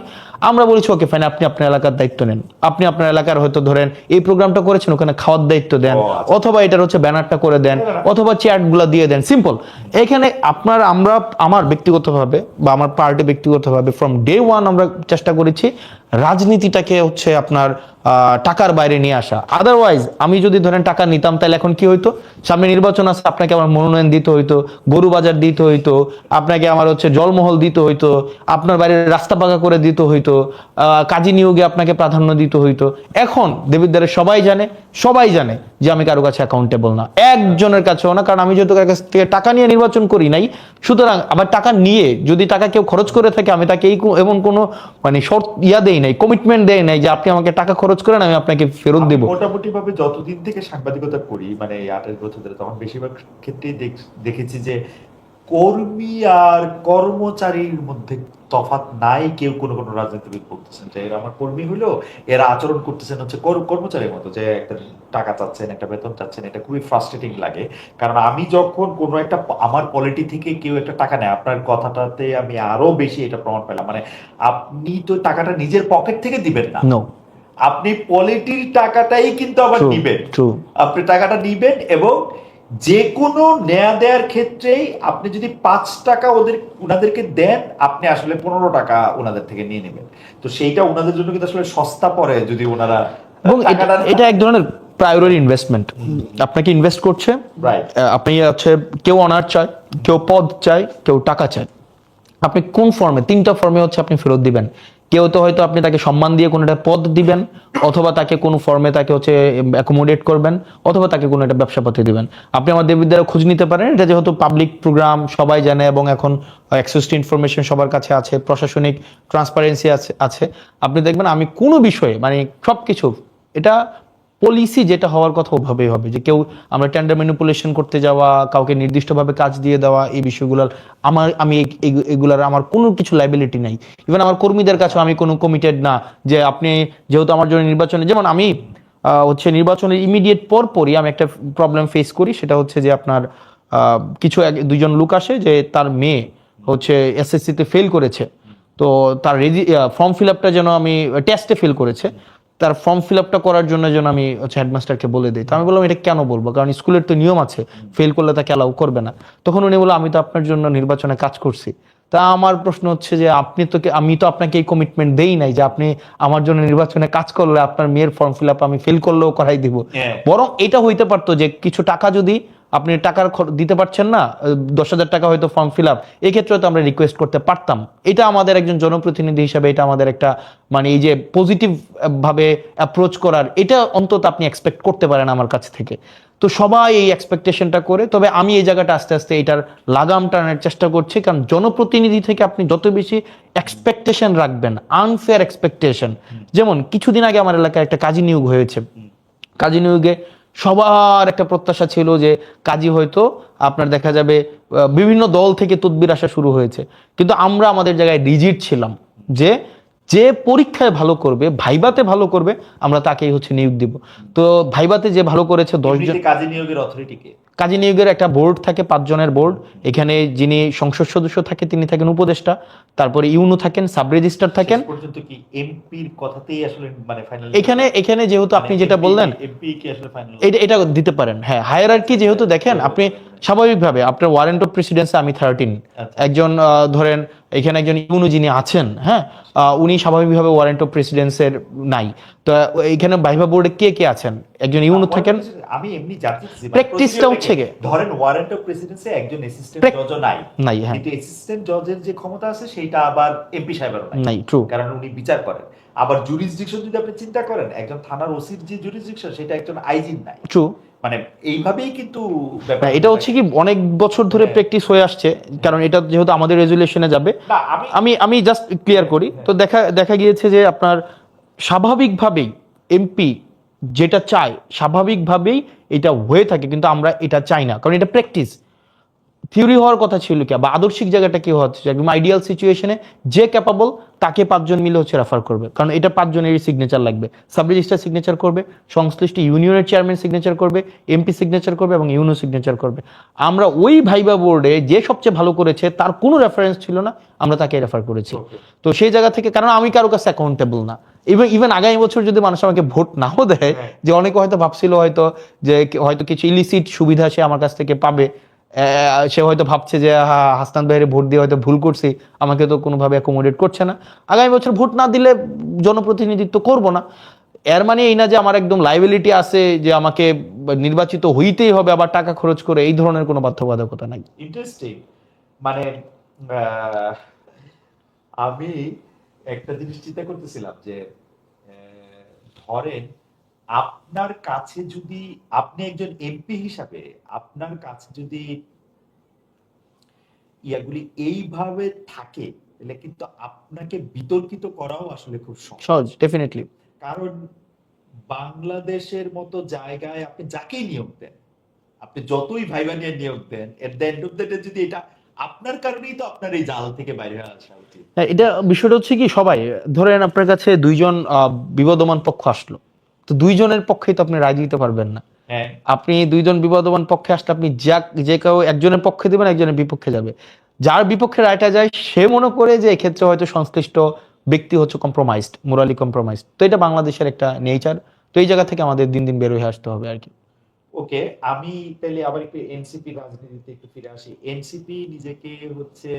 আমরা বলেছি ওকে ফাইন, আপনি আপনার এলাকার দায়িত্ব নেন, আপনি আপনার এলাকার হয়তো ধরেন এই প্রোগ্রামটা করেছেন, ওখানে খাওয়ার দায়িত্ব দেন, অথবা এটার হচ্ছে ব্যানারটা করে দেন, অথবা চ্যাটগুলো দিয়ে দেন, সিম্পল। এখানে আমার ব্যক্তিগতভাবে বা আমার পার্টি ব্যক্তিগতভাবে ফ্রম ডে ওয়ান আমরা চেষ্টা করেছি রাজনীতিটাকে হচ্ছে আপনার টাকার বাইরে নিয়ে আসা। আদারওয়াইজ আমি যদি ধরেন টাকা নিতাম, তাহলে এখন কি হইতো, সামনে নির্বাচন আছে, আপনাকে আমার মনোনয়ন দিতে হইতো, গরু বাজার দিতে হইতো, আপনাকে আমার হচ্ছে জলমহল দিতে হইতো, আপনার বাড়ির রাস্তা পাকা করে দিতে হইতো, কাজী নিয়োগে আপনাকে প্রাধান্য দিতে হইতো। এখন দেবিদ্বারের সবাই জানে যে আমি কারো কাছে অ্যাকাউন্টেবল না, একজনের কাছেও না, কারণ আমি যেহেতু কারো কাছ থেকে টাকা নিয়ে নির্বাচন করি নাই। সুতরাং আবার টাকা নিয়ে যদি টাকা কেউ খরচ করে থাকে, আমি তাকে এমন কোনো মানে শর্ত দেই নাই, কমিটমেন্ট দেই নাই যে আপনি আমাকে টাকা খরচ করেন আমি আপনাকে ফেরত দেব। মোটামুটি ভাবে যতদিন থেকে সাংবাদিকতা করি, মানে এই 28 বছর ধরে, তখন বেশিরভাগ ক্ষেত্রেই দেখেছি যে কর্মী আর কর্মচারীর মধ্যে তফাৎ নাই, কেউ কোনো কোনো রাজনীতিবিদ বলতেছেন যে এরা আমার কর্মী হইলো, এরা আচরণ করতেছেন হচ্ছে কর্মচারীর মতো, যে একটা টাকা চাচ্ছেন, একটা বেতন চাচ্ছেন। এটা খুবই ফ্রাস্ট্রেটিং লাগে, কারণ আমি যখন কোনো একটা আমার পলিটি থেকে কেউ একটা টাকা নেয়, আপনার কথাটাতে আমি আরো বেশি এটা প্রমাণ পেলাম, মানে আপনি তো টাকাটা নিজের পকেট থেকে দিবেন না, নো, আপনি পলিটির টাকাটাই কিন্তু আবার ট্রু নিবেন। ট্রু। আপনি টাকাটা নিবেন এবং যে কোনো নেয়া দেয়ার ক্ষেত্রেই আপনি যদি 5 টাকা উনাদেরকে দেন, আপনি আসলে 15 টাকা উনাদের থেকে নিয়ে নেবেন। তো সেইটা উনাদের জন্য কিন্তু আসলে সস্তা পড়ে যদি ওনারা এবং টাকাটা এটা এক ধরনের প্রায়োরিটি ইনভেস্টমেন্ট। আপনাকে ইনভেস্ট করছে, রাইট। আপনি হচ্ছে কেউ অনার চায়, কেউ পদ চায়, কেউ টাকা চায়। আপনি কোন ফর্মে, 3টা ফর্মে হচ্ছে আপনি ফেরত দিবেন। কেউ তো হয়তো আপনি তাকে সম্মান দিয়ে কোনো একটা পদ দিবেন, অথবা তাকে কোনো ফর্মে তাকে হচ্ছে অ্যাকোমোডেট করবেন, অথবা তাকে কোনো একটা ব্যবসাপাতি দিবেন। আপনি আমার দেবীদ্বারা খোঁজ নিতে পারেন, এটা যেহেতু পাবলিক প্রোগ্রাম সবাই জানে এবং এখন অ্যাক্সেস টু ইনফরমেশন সবার কাছে আছে, প্রশাসনিক ট্রান্সপারেন্সি আছে। আপনি দেখবেন আমি কোনো বিষয়ে মানে সবকিছু এটা পলিসি যেটা হওয়ার কথা ওভাবেই হবে, যে কেউ আমরা টেন্ডার ম্যানিপুলেশন করতে যাওয়া, কাউকে নির্দিষ্টভাবে কাজ দিয়ে দেওয়া, এই বিষয়গুলোর আমি এগুলার আমার কোনো কিছু লাইবিলিটি নাই। ইভেন আমার কর্মীদের কাছেও আমি কোনো কমিটেড না যে আপনি যেহেতু আমার জন্য নির্বাচনে, যেমন আমি হচ্ছে নির্বাচনের ইমিডিয়েট পরই আমি একটা প্রবলেম ফেস করি, সেটা হচ্ছে যে আপনার কিছু দুইজন লোক আসে যে তার মেয়ে হচ্ছে এসএসসিতে ফেল করেছে, তো তার ফর্ম ফিল আপটা যেন আমি টেস্টে ফেল করেছে, তার ফর্ম ফিল আপটা করার জন্য যেন আমি হচ্ছে হেডমাস্টারকে বলে দিই। তো আমি বললাম এটা কেন বলবো, কারণ স্কুলের তো নিয়ম আছে, ফেল করলে তাকে অ্যালাউ করবে না। তখন উনি বললো আমি তো আপনার জন্য নির্বাচনে কাজ করছি। তা আমার প্রশ্ন হচ্ছে যে আমি তো আপনাকে এই কমিটমেন্ট দেই নাই যে আপনি আমার জন্য নির্বাচনে কাজ করলে আপনার মেয়ের ফর্ম ফিল আপ আমি ফেল করলেও করাই দিব। বরং এটা হইতে পারতো যে কিছু টাকা যদি আপনি টাকার দিতে পারছেন না, 10,000 টাকা হয়তো ফর্ম ফিল আপ, এক্ষেত্রে তো আমরা রিকোয়েস্ট করতে পারতাম। এটা আমাদের একজন জনপ্রতিনিধি হিসাবে এটা আমাদের একটা মানে এই যে পজিটিভ ভাবে অ্যাপ্রোচ করার, এটা অন্তত আপনি এক্সপেক্ট করতে পারেন আমার কাছ থেকে। তো সবাই এই এক্সপেকটেশনটা করে, তবে আমি এই জায়গাটা আস্তে আস্তে এটার লাগাম টানার চেষ্টা করছি, কারণ জনপ্রতিনিধি থেকে আপনি যত বেশি এক্সপেকটেশন রাখবেন, আনফেয়ার এক্সপেকটেশন, যেমন কিছুদিন আগে আমার এলাকায় একটা কাজী নিয়োগ হয়েছে, কাজী নিয়োগে সবার একটা প্রত্যাশা ছিল যে কাজী হয়তো আপনার দেখা যাবে বিভিন্ন দল থেকে তদবির আসা শুরু হয়েছে, কিন্তু আমরা আমাদের জায়গায় রিজিড ছিলাম যে যে পরীক্ষায় ভালো করবে, ভাইবাতে ভালো করবে, আমরা তাকেই হচ্ছে নিয়োগ দিব। তো ভাইবাতে যে ভালো করেছে 10 জন। কাজী নিয়োগের অথরিটিকে, কাজী নিয়োগের একটা বোর্ড থাকে, 5 জনের বোর্ড। এখানে যিনি সংসদ সদস্য থাকে তিনি থাকেন উপদেষ্টা, তারপরে ইউনো থাকেন, সাব রেজিস্ট্রার থাকেন। পর্যন্ত কি এমপির কথাতেই আসলে মানে ফাইনাল, এখানে যেহেতু আপনি যেটা বললেন এমপি কি আসলে ফাইনাল এটা দিতে পারেন। হ্যাঁ, হায়ারার্কি যেহেতু দেখেন আপনি স্বাভাবিকভাবে আপনার ওয়ারেন্ট অফ প্রেসিডেন্সি আমি 13, একজন ধরেন এখানে একজন ইউনো যিনি আছেন, হ্যাঁ, উনি স্বাভাবিকভাবে ওয়ারেন্ট অফ প্রেসিডেন্সের নাই। তো এখানে ভাইভা বোর্ডে কে কে আছেন, একজন ইউনো থাকেন। আমি এমনি জানতে চাইছি প্র্যাকটিসটা হচ্ছে কি, ধরেন ওয়ারেন্ট অফ প্রেসিডেন্সি একজন অ্যাসিস্ট্যান্ট জজও নাই, হ্যাঁ, কিন্তু অ্যাসিস্ট্যান্ট জজের যে ক্ষমতা আছে সেটা আবার এমপি সাহেবেরও নাই, ট্রু। কারণ উনি বিচার করেন। আবার জুরিসডিকশন যদি আপনি চিন্তা করেন, একজন থানার ওসির যে জুরিসডিকশন সেটা একজন আইজির নাই, ট্রু। মানে এইভাবেই কিন্তু এটা হচ্ছে কি অনেক বছর ধরে প্র্যাকটিস হয়ে আসছে, কারণ এটা যেহেতু আমাদের রেজুলেশনে যাবে। আমি জাস্ট ক্লিয়ার করি। তো দেখা গিয়েছে যে আপনার স্বাভাবিকভাবেই এমপি যেটা চায় স্বাভাবিকভাবেই এটা হয়ে থাকে, কিন্তু আমরা এটা চাই না, কারণ এটা প্র্যাকটিস। থিওরি হওয়ার কথা ছিল কি, বা আদর্শিক জায়গাটা কি হচ্ছে, একদম আইডিয়াল সিচুয়েশনে যে ক্যাপাবল তাকে 5 জন মিলে হচ্ছে রেফার করবে, কারণ এটা 5 জনেরই সিগনেচার লাগবে। সাব রেজিস্ট্রার সিগনেচার করবে, সংশ্লিষ্ট ইউনিয়নের চেয়ারম্যান সিগনেচার করবে, এমপি সিগনেচার করবে এবং ইউনো সিগনেচার করবে। আমরা ওই ভাইবা বোর্ডে যে সবচেয়ে ভালো করেছে তার কোনো রেফারেন্স ছিল না, আমরা তাকে রেফার করেছি। তো সেই জায়গা থেকে, কারণ আমি কারো কাছে অ্যাকাউন্টেবল না, ইভেন আগামী বছর যদি মানুষ আমাকে ভোট নাও দেয়, যে অনেকে হয়তো ভাবছিল হয়তো যে হয়তো কিছু ইলিসিট সুবিধা সে আমার কাছ থেকে পাবে, সে হয়তো ভাবছে যে হাসনাত ভাইয়ের ভোট দিয়ে হয়তো ভুল করছি, আমাকে তো কোনোভাবে অ্যাকোমোডেট করছে না, আগামী বছর ভোট না দিলে জনপ্রতিনিধিত্ব করব না। এর মানে এই না যে আমার একদম লাইবিলিটি আছে যে আমাকে নির্বাচিত হইতেই হবে, আবার টাকা খরচ করে, এই ধরনের কোনো বাধ্যবাধকতা নাই। ইন্টারেস্টিং। মানে আমি একটা জিনিস চিন্তা করতেছিলাম যে ধরেন আপনার কাছে যদি, আপনি একজন এমপি হিসাবে আপনার কাছে যদি ইয়াগুলি এইভাবে থাকে, তাহলে কিন্তু আপনাকে বিতর্কিত করাও আসলে খুব সহজ, ডেফিনেটলি। কারণ বাংলাদেশের মতো জায়গায় আপনি যাকেই নিয়োগ দেন, আপনি যতই ভাইবা নিয়ে নিয়োগ দেন, at the end of the day যদি এটা আপনার কারণেই তো আপনার এই জাল থেকে বাইরে আসা উচিত। হ্যাঁ, এটা বিষয়টা হচ্ছে কি, সবাই ধরেন আপনার কাছে দুইজন বিবাদমান পক্ষ আসলো, তো দুইজনের পক্ষেই তো আপনি রায় দিতে পারবেন না। হ্যাঁ, আপনি দুইজন বিবাদমান পক্ষে আসলে আপনি যে কেউ একজনের পক্ষে দিবেন, একজনের বিপক্ষে যাবে। যার বিপক্ষে রায়টা যায় সে মনে করে যে এক্ষেত্রে হয়তো সংশ্লিষ্ট ব্যক্তি হচ্ছে কম্প্রোমাইজড, মোরালি কম্প্রোমাইজড। তো এটা বাংলাদেশের একটা নেচার। তো এই জায়গা থেকে আমাদের দিন দিন বের হয়ে আসতে হবে আর কি। ওকে। আমি তাহলে আবার একটু এনসিপি রাজনীতিতে একটু ফিরে আসি। এনসিপি নিজেকে হচ্ছে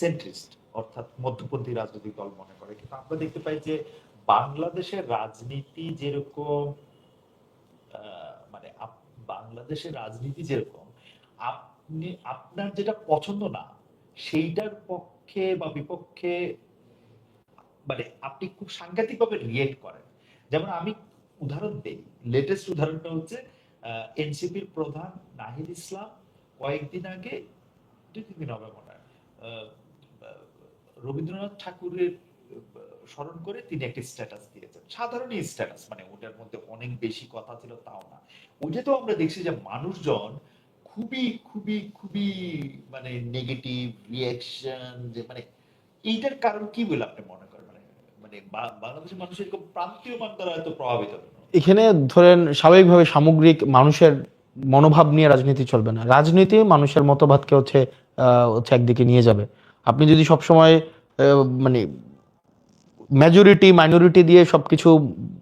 সেন্ট্রিস্ট, অর্থাৎ মধ্যপন্থী রাজনৈতিক দল মনে করে, কিন্তু আমরা দেখতে পাই যে বাংলাদেশের রাজনীতি যেরকম মানে বাংলাদেশের রাজনীতি যেরকম, আপনি আপনার যেটা পছন্দ না সেইটার পক্ষে বা বিপক্ষে মানে আপনি খুব সাংঘাতিক ভাবে রিয়েক্ট করেন। যেমন আমি উদাহরণ দেই, লেটেস্ট উদাহরণটা হচ্ছে এনসিপির প্রধান নাহিদ ইসলাম কয়েকদিন আগে, 2-3 দিন হবে মনে হয়, আহ, আহ, রবীন্দ্রনাথ ঠাকুরের স্মরণ করে তিনি একটি স্ট্যাটাস দিয়েছেন। সাধারণ স্ট্যাটাস, মানে ওটার মধ্যে অনেক বেশি কথা ছিল তাও না। ওইটা তো আমরা দেখছি যে মানুষজন খুবই খুবই খুবই মানে নেগেটিভ রিয়াকশন, যে মানে এইটার কারণ কি বলে আপনি মনে করেন? মানে মানে বাংলাদেশের মানুষ এরকম প্রান্তীয়মান দ্বারা এত প্রভাবিত কেন? এখানে ধরেন স্বাভাবিকভাবে সামগ্রিক মানুষের মনোভাব নিয়ে রাজনীতি চলবে না। রাজনীতি মানুষের মতবাদকে হচ্ছে একদিকে নিয়ে যাবে। আপনি যদি সবসময় মানে মেজরিটি মাইনরিটি দিয়ে সবকিছু,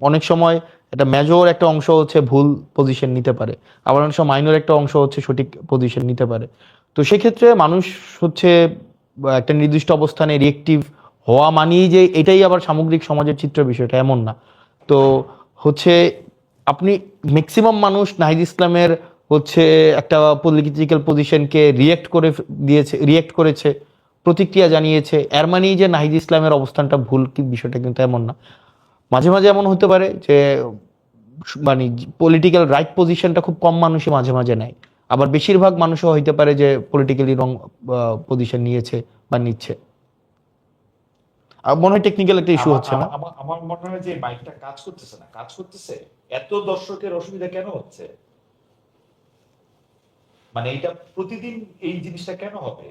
অনেক সময় একটা মেজর একটা অংশ হচ্ছে ভুল পজিশন নিতে পারে, আবার অনেক সময় মাইনর একটা অংশ হচ্ছে সঠিক পজিশন নিতে পারে। তো সেক্ষেত্রে মানুষ হচ্ছে একটা নির্দিষ্ট অবস্থানে রিয়েক্টিভ হওয়া মানেই যে এটাই আবার সামগ্রিক সমাজের চিত্র, বিষয়টা এমন না। তো হচ্ছে আপনি ম্যাক্সিমাম মানুষ নাহিদ ইসলামের হচ্ছে একটা পলিটিক্যাল পজিশনকে রিয়েক্ট করেছে, প্রতিক্রিয়া জানিয়েছে, এর মানেই যে নাহিদ ইসলামের অবস্থানটা ভুল কি, বিষয়টা কিন্তু এমন না। মাঝে মাঝে এমন হতে পারে যে মানে পলিটিক্যাল রাইট পজিশনটা খুব কম মানুষই মাঝে মাঝে নেয়, আবার বেশিরভাগ মানুষও হইতে পারে যে পলিটিক্যালি রং পজিশন নিয়েছে বা নিচ্ছে। আর মনে হয় টেকনিক্যাল একটা ইস্যু হচ্ছে না? আমার মনে হয় যে মাইকটা কাজ করতেছে না। কাজ করতেছে, এত দর্শকের অসুবিধা কেন হচ্ছে? মানে এটা প্রতিদিন এই জিনিসটা কেন হবে?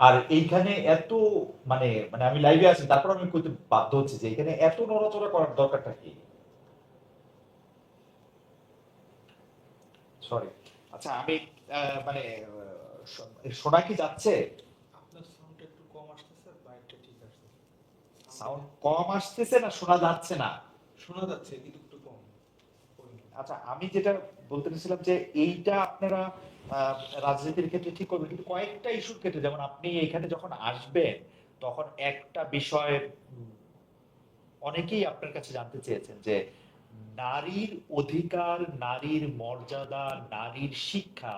আর এইখানে এত মানে মানে আমি লাইভে আছি, তারপর আমি কইতে বাধ্য হচ্ছে যে এখানে এত নড়াচড়া করার দরকারটা কি? সরি। আচ্ছা, আমি মানে শোনা কি যাচ্ছে? আপনার সাউন্ডটা একটু কম আসতেছে, বাইকটা ঠিক আসছে। সাউন্ড কম আসতেছে না শোনা যাচ্ছে না? শোনা যাচ্ছে কিন্তু একটু কম। আচ্ছা, আমি যেটা বলতে চাইছিলাম যে এইটা আপনারা রাজনীতির ক্ষেত্রে ঠিক করবেন, কিন্তু কয়েকটা ইস্যুর ক্ষেত্রে, যেমন আপনি এখানে যখন আসবেন তখন একটা বিষয় অনেকেই আপনার কাছে জানতে চেয়েছেন যে নারীর অধিকার, নারীর মর্যাদা, নারীর শিক্ষা,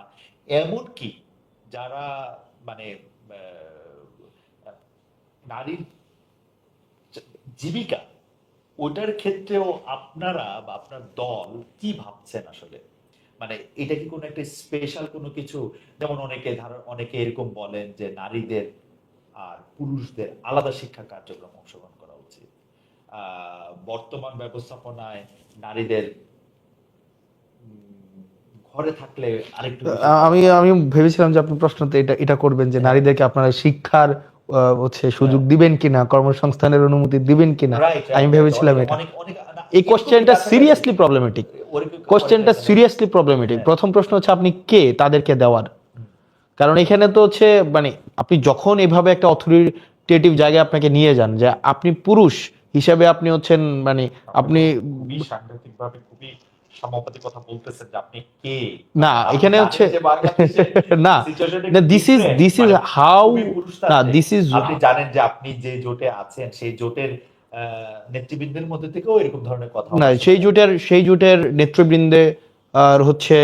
এমনকি যারা মানে নারীর জীবিকা, ওটার ক্ষেত্রেও আপনারা বা আপনার দল কি ভাবছেন আসলে? মানে এটা কি কোনো একটা স্পেশাল কোনো কিছু? যেমন অনেকে এরকম বলেন যে নারীদের আর পুরুষদের আলাদা শিক্ষা কার্যক্রম অংশগ্রহণ করা উচিত। বর্তমান ব্যবস্থাপনায় নারীদের ঘরে থাকলে আরেকটু বেশি আমি আমি ভেবেছিলাম যে আপনি প্রশ্নতে এটা এটা করবেন যে নারীদেরকে আপনারা শিক্ষার হচ্ছে সুযোগ দিবেন কিনা, কর্মসংস্থানের অনুমতি দিবেন কিনা। রাইট আমি রাইট ভেবেছিলাম এটা। অনেক অনেক এই কোশ্চেনটা সিরিয়াসলি প্রবলেমেটিক। কোশ্চেনটা সিরিয়াসলি প্রবলেমেটিক। প্রথম প্রশ্ন হচ্ছে আপনি কে তাদেরকে দেওয়ার? কারণ এখানে তো হচ্ছে মানে আপনি যখন এভাবে একটা অথরিটেটিভ জায়গায় আপনাকে নিয়ে যান, যে আপনি পুরুষ হিসেবে আপনি হচ্ছেন মানে আপনি খুবই সাংঘাতিক ভাবে খুবই সমাপতি কথা বলতেছেন যে আপনি কে। না, আপনি এখানে জানেন হচ্ছে যে বাংলাদেশে না সিচুয়েশনটা না একটু দিস ইজ different, মানে হাউ খুবই না পুরুষতান্ত্রিক। দিস ইজ আপনি জানেন যে আপনি যে জোটে আছেন সেই জোটের নেতৃবৃন্দের মধ্যে থেকেও এরকম ধরনের কথা না, সেই জোটের নেতৃবৃন্দে আর হচ্ছে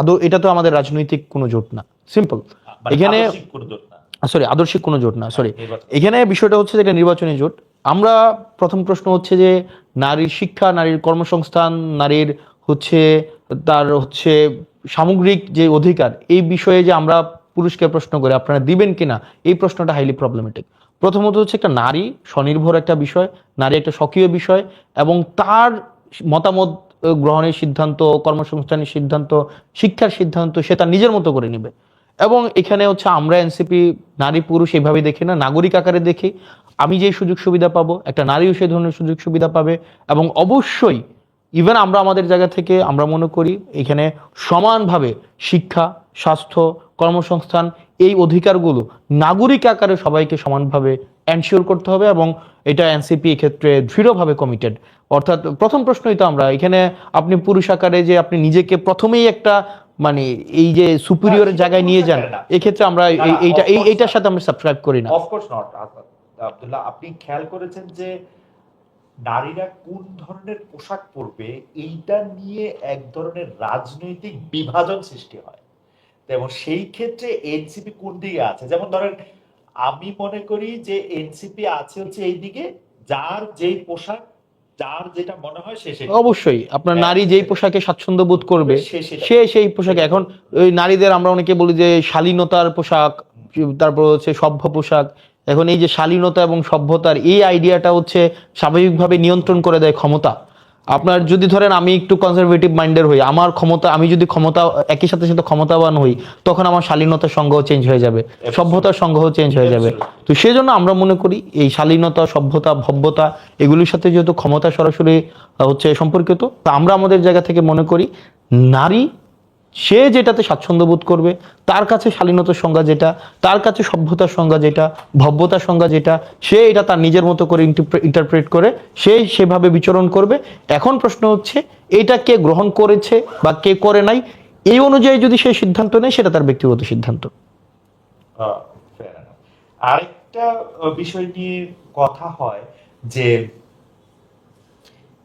আদৌ এটা তো আমাদের রাজনৈতিক কোনো জোট না, সিম্পল। মানে এখানে আদর্শিক কোনো জোট না। সরি, আদর্শিক কোনো জোট না, সরি। নির্বাচন। এখানে বিষয়টা হচ্ছে যে এটা নির্বাচনী জোট। আমরা প্রথম প্রশ্ন হচ্ছে যে নারীর শিক্ষা, নারীর কর্মসংস্থান, নারীর হচ্ছে তার হচ্ছে সামগ্রিক যে অধিকার, এই বিষয়ে যে আমরা পুরুষকে প্রশ্ন করে আপনারা দিবেন কিনা, এই প্রশ্নটা হাইলি প্রবলেমেটিক। প্রথমত হচ্ছে একটা নারী স্বনির্ভর একটা বিষয়, নারী একটা স্বকীয় বিষয়, এবং তার মতামত গ্রহণের সিদ্ধান্ত, কর্মসংস্থানের সিদ্ধান্ত, শিক্ষার সিদ্ধান্ত সে তার নিজের মতো করে নেবে। এবং এখানে হচ্ছে আমরা এনসিপি নারী পুরুষ এইভাবে দেখি না, নাগরিক আকারে দেখি। আমি যে সুযোগ সুবিধা পাবো, একটা নারীও সেই ধরনের সুযোগ সুবিধা পাবে। এবং অবশ্যই ইভেন আমরা আমাদের জায়গা থেকে আমরা মনে করি এখানে সমানভাবে শিক্ষা, স্বাস্থ্য, কর্মসংস্থান এই অধিকারগুলো নাগরিক আকারে সবাইকে সমানভাবে এনশিওর করতে হবে। এবং এটা এনসিপি এক্ষেত্রে দৃঢ়ভাবে কমিটেড। অর্থাৎ প্রথম প্রশ্নই তো আমরা এখানে, আপনি পুরুষ আকারে যে আপনি নিজেকে প্রথমেই একটা মানে এই যে সুপিরিয়র জায়গায় নিয়ে যান, এক্ষেত্রে আমরা এইটার সাথে আমরা সাবস্ক্রাইব করি না। Of course not. আব্দুল্লাহ, আপনি খেয়াল করেছেন যে নারীরা কোন ধরনের পোশাক পরবে এইটা নিয়ে এক ধরনের রাজনৈতিক বিভাজন সৃষ্টি হয়। এবং সেই ক্ষেত্রে এনসিপি কোন দিকে আছে, যেমন ধরেন আমি মনে করি যে এনসিপি আছে হচ্ছে এই দিকে, যার যেই পোশাক, যার যেটা মনে হয় সে সেটা অবশ্যই আপনার নারী যেই পোশাকে স্বাচ্ছন্দ্য বোধ করবে সে সেই পোশাকে। এখন ওই নারীদের আমরা অনেকে বলি যে শালীনতার পোশাক, তারপর হচ্ছে সভ্য পোশাক। এখন এই যে শালীনতা এবং সভ্যতার এই আইডিয়াটা হচ্ছে স্বাভাবিকভাবে নিয়ন্ত্রণ করে দেয় ক্ষমতা। আপনার যদি ধরেন আমি একটু কনজারভেটিভ মাইন্ডের হই, আমার ক্ষমতা, আমি যদি ক্ষমতা একই সাথে সাথে ক্ষমতাবান হই, তখন আমার শালীনতার সংজ্ঞাও চেঞ্জ হয়ে যাবে, সভ্যতার সংজ্ঞাও চেঞ্জ হয়ে যাবে। তো সেই জন্য আমরা মনে করি এই শালীনতা, সভ্যতা, ভব্যতা এগুলির সাথে যেহেতু ক্ষমতা সরাসরি হচ্ছে সম্পর্কিত, তা আমরা আমাদের জায়গা থেকে মনে করি নারী সে যেটাতে স্বাচ্ছন্দ্য বোধ করবে, তার কাছে শালীনতার সংজ্ঞা যেটা, তার কাছে সভ্যতার সংজ্ঞা যেটা, ভব্যতার সংজ্ঞা যেটা, সে এটা তার নিজের মতো করে ইন্টারপ্রেট করে সে সেভাবে বিচরণ করবে। এখন প্রশ্ন হচ্ছে এটা কে গ্রহণ করেছে বা কে করে নাই, এই অনুযায়ী যদি সে সিদ্ধান্ত নেয় সেটা তার ব্যক্তিগত সিদ্ধান্ত। আরেকটা বিষয় নিয়ে কথা হয় যে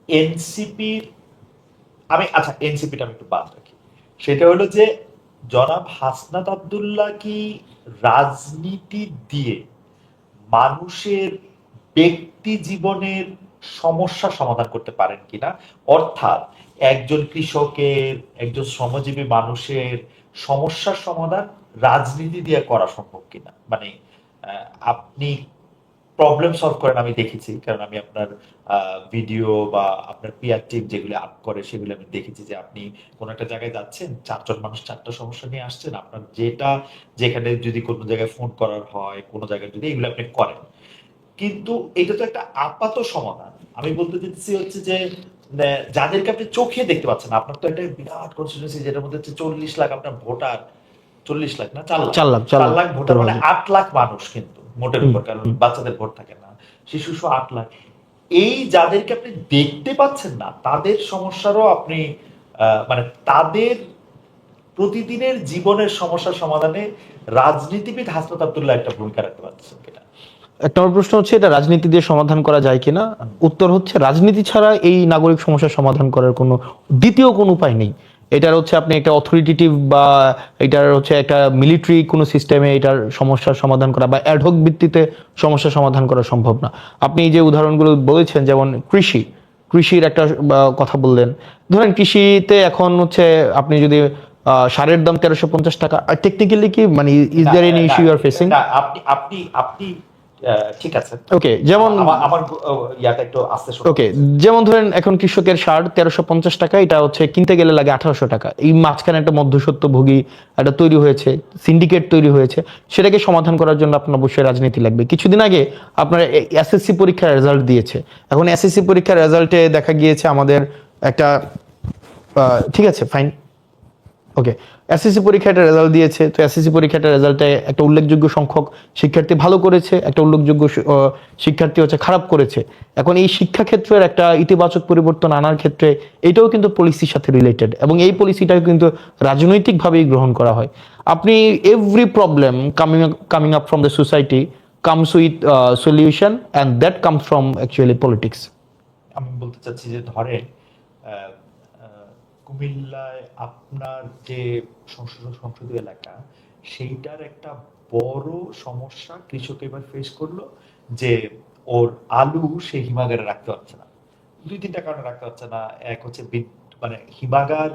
এনসিপির, আচ্ছা এনসিপিটা আমি একটু বাদ রাখি, সেটা হলো যে জনাব হাসনাত আব্দুল্লাহ কি রাজনীতি দিয়ে মানুষের ব্যক্তি জীবনের সমস্যা সমাধান করতে পারেন কিনা, অর্থাৎ একজন কৃষকের, একজন শ্রমজীবী মানুষের সমস্যার সমাধান রাজনীতি দিয়ে করা সম্ভব কিনা। মানে আপনি প্রবলেম সলভ করেন আমি দেখেছি, কারণ আমি আপনার ভিডিও বা আপনার পিআর টিম যেগুলো আপ করে সেগুলো আমি দেখেছি যে আপনি কোন একটা জায়গায় যাচ্ছেন, চারজন মানুষ চারটা সমস্যা নিয়ে আসছেন, আপনার যেটা যেখানে যদি কোনো জায়গায় ফোন করার হয়, কোনো জায়গায় যদি, এগুলো আপনি করেন। কিন্তু এটা তো একটা আপাত সমাধান। আমি বলতে চাচ্ছি হচ্ছে যে যাদেরকে আপনি চোখে দেখতে পাচ্ছেন, আপনার তো একটা বিরাট কনস্টিটিউয়েন্সি যেটার মধ্যে হচ্ছে 40 লাখ আপনার ভোটার, 40 লাখ না 4 লাখ ভোটার, মানে 8 লাখ মানুষ কিন্তু মোটের উপর, কারণ বাচ্চাদের ভোট থাকে না, শিশু 8 লাখ। এই যাদেরকে আপনি দেখতে পাচ্ছেন না তাদের সমস্যারও আপনি মানে তাদের প্রতিদিনের জীবনের সমস্যার সমাধানে রাজনীতিবিদ হাসনাত আব্দুল্লাহ একটা ভূমিকা রাখতে পারছেন কিনা। একটা আমার প্রশ্ন হচ্ছে এটা রাজনীতি দিয়ে সমাধান করা যায় কিনা। উত্তর হচ্ছে রাজনীতি ছাড়া এই নাগরিক সমস্যার সমাধান করার কোনো দ্বিতীয় কোনো উপায় নেই। এটার হচ্ছে আপনি একটা অথরিটেটিভ বা এটার হচ্ছে একটা মিলিটারি কোনো সিস্টেমে এটার সমস্যার সমাধান করা বা অ্যাডহক ভিত্তিতে সমস্যার সমাধান করা সম্ভব না। আপনি এই যে উদাহরণগুলো বলেছেন, যেমন কৃষির একটা কথা বললেন, ধরেন কৃষিতে এখন হচ্ছে আপনি যদি সারের দাম 1350 টাকা, টেকনিক্যালি কি মানে is there any issue you are facing? আপনি ঠিক আছে, ওকে, যেমন আমার ইয়াটা একটু আস্তে শুনুন। ওকে, যেমন ধরেন এখন কৃষকের সার 1350 টাকা, এটা হচ্ছে কিনতে গেলে লাগে 1800 টাকা। এই মাঝখানে একটা মধ্যস্বত্বভোগী একটা তৈরি হয়েছে, সিন্ডিকেট তৈরি হয়েছে। সেটাকে সমাধান করার জন্য আপনার অবশ্যই রাজনীতি লাগবে। কিছুদিন আগে আপনার এসএসসি পরীক্ষার রেজাল্ট দিয়েছে। এখন এসএসসি পরীক্ষার রেজাল্টে দেখা গিয়েছে আমাদের একটা ঠিক আছে ফাইন, ওকে, এসএসসি পরীক্ষাটা রেজাল্ট দিয়েছে। তো এসএসসি পরীক্ষাটা রেজাল্টে একটা উল্লেখযোগ্য সংখ্যক শিক্ষার্থী ভালো করেছে, একটা উল্লেখযোগ্য শিক্ষার্থী হচ্ছে খারাপ করেছে। এখন এই শিক্ষা ক্ষেত্রের একটা ইতিবাচক পরিবর্তন আনার ক্ষেত্রে এটাও কিন্তু পলিসির সাথে রিলেটেড, এবং এই পলিসিটা কিন্তু রাজনৈতিকভাবেই গ্রহণ করা হয়। আপনি every problem coming up from the society comes with solution, and that comes from actually politics. আমি বলতে চাচ্ছি যে ধরেন কুমিল্লায় আপনার যে সংসদীয় এলাকা, সেইটার একটা বড় সমস্যা কৃষক এবার ফেস করলো যে ওর আলু সে হিমাগারে রাখতে পারছে না। 2-3টা কারণে রাখতে পারছে না। এক হচ্ছে মানে হিমাগার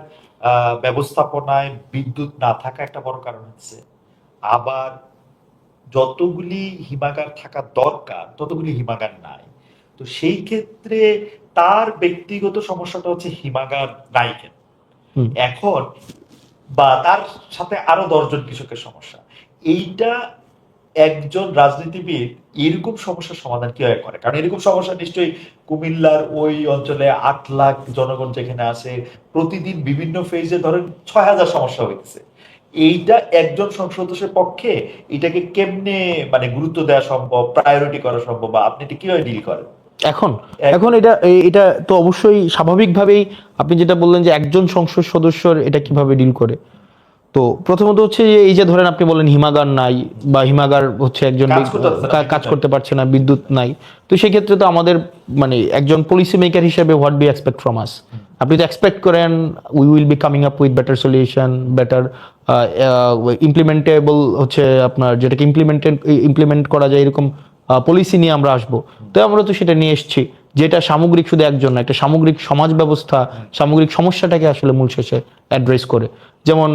ব্যবস্থাপনায় বিদ্যুৎ না থাকা একটা বড় কারণ হচ্ছে, আবার যতগুলি হিমাগার থাকা দরকার ততগুলি হিমাগার নাই। তো সেই ক্ষেত্রে তার ব্যক্তিগত সমস্যাটা হচ্ছে হিমাগার নাই কেন হুম। এখন, বা তার সাথে আরো 10 জন কৃষকের সমস্যা। এইটা একজন রাজনীতিবিদ এরকম সমস্যার সমাধান কিভাবে করে? কারণ এরকম সমস্যা নিশ্চয়ই কুমিল্লার ওই অঞ্চলে 8 লাখ জনগণ যেখানে আছে, প্রতিদিন বিভিন্ন ফেজে ধরেন 6,000 সমস্যা হইতেছে। এইটা একজন সংসদ সদস্যের পক্ষে এটাকে কেমনে মানে গুরুত্ব দেওয়া সম্ভব, প্রায়োরিটি করা সম্ভব, বা আপনি এটা কিভাবে ডিল করেন? এখন এক- এখন এটা তো অবশ্যই স্বাভাবিকভাবেই আপনি যেটা বললেন যে একজন সংসদ সদস্যর এটা কিভাবে ডিল করে। তো প্রথমত হচ্ছে যে এই যে ধরেন আপনি বলেন হিমাগার নাই, বা হিমাগার হচ্ছে একজন কাজ করতে পারছে না, কাজ করতে পারছে না, বিদ্যুৎ নাই। তো সেই ক্ষেত্রে তো আমাদের মানে একজন পলিসি মেকার হিসেবে what be expect from us, আপনি তো এক্সপেক্ট করেন we will be coming up with better solution, better implementable হচ্ছে আপনার যেটাকে ইমপ্লিমেন্ট করা যায় এরকম পলিসি নিয়ে আমরা আসবো। তো আমরা তো সেটা নিয়ে এসেছি, যেটা সামগ্রিক শুধু একজন না, একটা সামগ্রিক সমাজ ব্যবস্থা, সামগ্রিক সমস্যাটাকে আসলে মূল শেষে অ্যাড্রেস করে। যেমন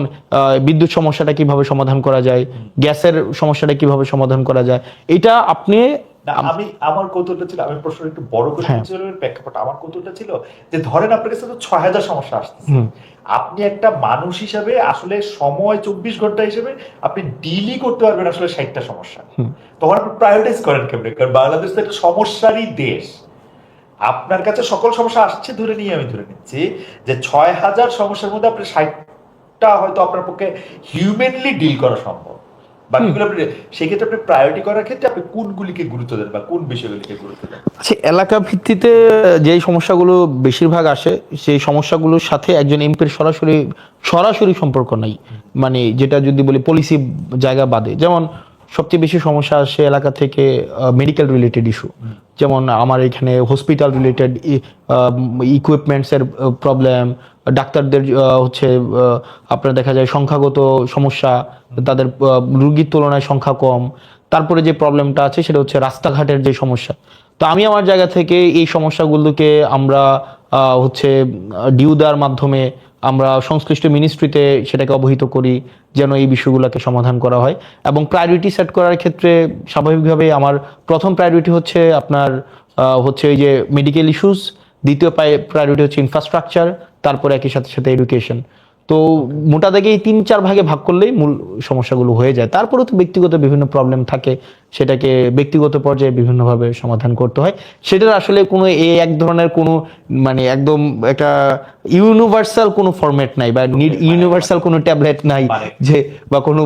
বিদ্যুৎ সমস্যাটা কিভাবে সমাধান করা যায়, গ্যাসের সমস্যাটা কিভাবে সমাধান করা যায়, এটা আপনি না, আমি আমার কৌতুকটা ছিল, আমি প্রশ্ন একটু বড় করে হ্যাঁ। ছিল প্রেক্ষাপট। আমার কৌতুকটা ছিল যে ধরেন আপনার কাছে তো 6,000 সমস্যা আসতেছে, হুম। আপনি একটা মানুষ হিসাবে আসলে সময় 24 ঘন্টা হিসেবে আপনি ডিলই করতে পারবেন আসলে 60টা সমস্যা। তখন আপনি প্রায়োরিটাইজ করেন কেমনে? কারণ বাংলাদেশ তো একটা সমস্যারই দেশ। আপনার কাছে সকল সমস্যা আসছে ধরে নিয়ে আমি ধরে নিচ্ছি যে 6,000 সমস্যার মধ্যে আপনি 60টা হয়তো আপনার পক্ষে হিউম্যানলি ডিল করা সম্ভব। বাকিগুলো আপনি সেক্ষেত্রে আপনি প্রায়োরিটি করার ক্ষেত্রে আপনি কোনগুলিকে গুরুত্ব দেন বা কোন বিষয়গুলিকে গুরুত্ব দেন? আচ্ছা, এলাকা ভিত্তিতে যেই সমস্যাগুলো বেশিরভাগ আসে সেই সমস্যাগুলোর সাথে একজন এমপির সরাসরি সরাসরি সম্পর্ক নাই। মানে যেটা যদি বলি পলিসি জায়গা বাদে, যেমন সবচেয়ে বেশি সমস্যা আসে এলাকা থেকে মেডিকেল রিলেটেড ইস্যু। যেমন আমার এখানে হসপিটাল রিলেটেড ইকুইপমেন্টসের প্রবলেম, ডাক্তারদের হচ্ছে আপনার দেখা যায় সংখ্যাগত সমস্যা, তাদের রুগীর তুলনায় সংখ্যা কম। তারপরে যে প্রবলেমটা আছে সেটা হচ্ছে রাস্তাঘাটের যে সমস্যা। তো আমি আমার জায়গা থেকে এই সমস্যাগুলোকে আমরা হচ্ছে ডিউ দেওয়ার মাধ্যমে আমরা সংশ্লিষ্ট মিনিস্ট্রিতে সেটাকে অবহিত করি যেন এই বিষয়গুলোকে সমাধান করা হয়। এবং প্রায়োরিটি সেট করার ক্ষেত্রে স্বাভাবিকভাবে আমার প্রথম প্রায়োরিটি হচ্ছে আপনার হচ্ছে এই যে মেডিকেল ইস্যুস, দ্বিতীয় প্রায়োরিটি হচ্ছে ইনফ্রাস্ট্রাকচার, তারপরে একই সাথে সাথে এডুকেশন। তো মোটা দাগে এই 3-4 ভাগে ভাগ করলেই মূল সমস্যাগুলো হয়ে যায়। তারপরে তো ব্যক্তিগত বিভিন্ন প্রবলেম থাকে, সেটাকে ব্যক্তিগত পর্যায়ে বিভিন্নভাবে সমাধান করতে হয়। সেটার আসলে কোনো এক ধরনের কোনো মানে একদম একটা ইউনিভার্সাল কোনো ফরম্যাট নাই, বা ইউনিভার্সাল কোনো ট্যাবলেট নাই যে, বা কোনো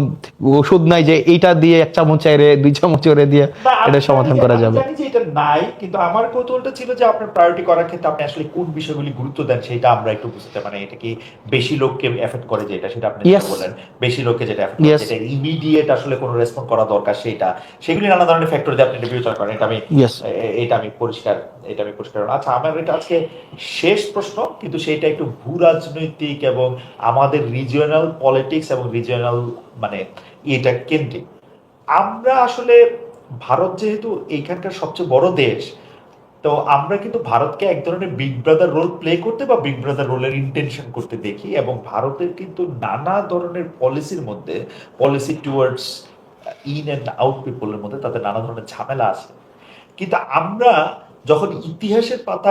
ওষুধ নাই যে এইটা দিয়ে 1 চামচ চাইরে 2 চামচ করে দিয়ে না, আমি এটা সমাধান জানি করা যে- যাবে। আমি জানি যে এটা নাই, কিন্তু আমার কৌতূহলটা ছিল যে আপনার প্রায়োরিটি করার ক্ষেত্রে আপনি আসলে কোন বিষয়গুলি গুরুত্ব দেন সেটা আমরা একটু বুঝতে, মানে এটা কি বেশি লোককে এফেক্ট করে যেটা, সেটা আপনি যেটা Yes. বলেন বেশি লোককে যেটা এফেক্ট করে, Yes. যেটা ইমিডিয়েট আসলে কোনো রেসপন্স করা দরকার সেটা, সেগুলি নানা ধরনের ফ্যাক্টর দিয়ে আপনি বিবেচনা করেন। এটা আমি Yes. এটা আমি পরিষ্কার, এটা আমি পরিষ্কার। আচ্ছা, আমার এটা আজকে শেষ প্রশ্ন, কিন্তু সেটা একটু ভূ রাজনৈতিক এবং আমাদের রিজিওনাল পলিটিক্স এবং রিজিওনাল মানে এটা কেন্দ্রিক। আমরা আসলে ভারত যেহেতু এইখানকার সবচেয়ে বড় দেশ, তো আমরা কিন্তু ভারতকে এক ধরনের বিগ ব্রাদার রোল প্লে করতে বা বিগ ব্রাদার রোলের ইন্টেনশন করতে দেখি, এবং ভারতের কিন্তু নানা ধরনের পলিসির মধ্যে, policy towards in and out পিপলের মধ্যে তাদের নানা ধরনের ঝামেলা আছে। কিন্তু আমরা যখন ইতিহাসের পাতা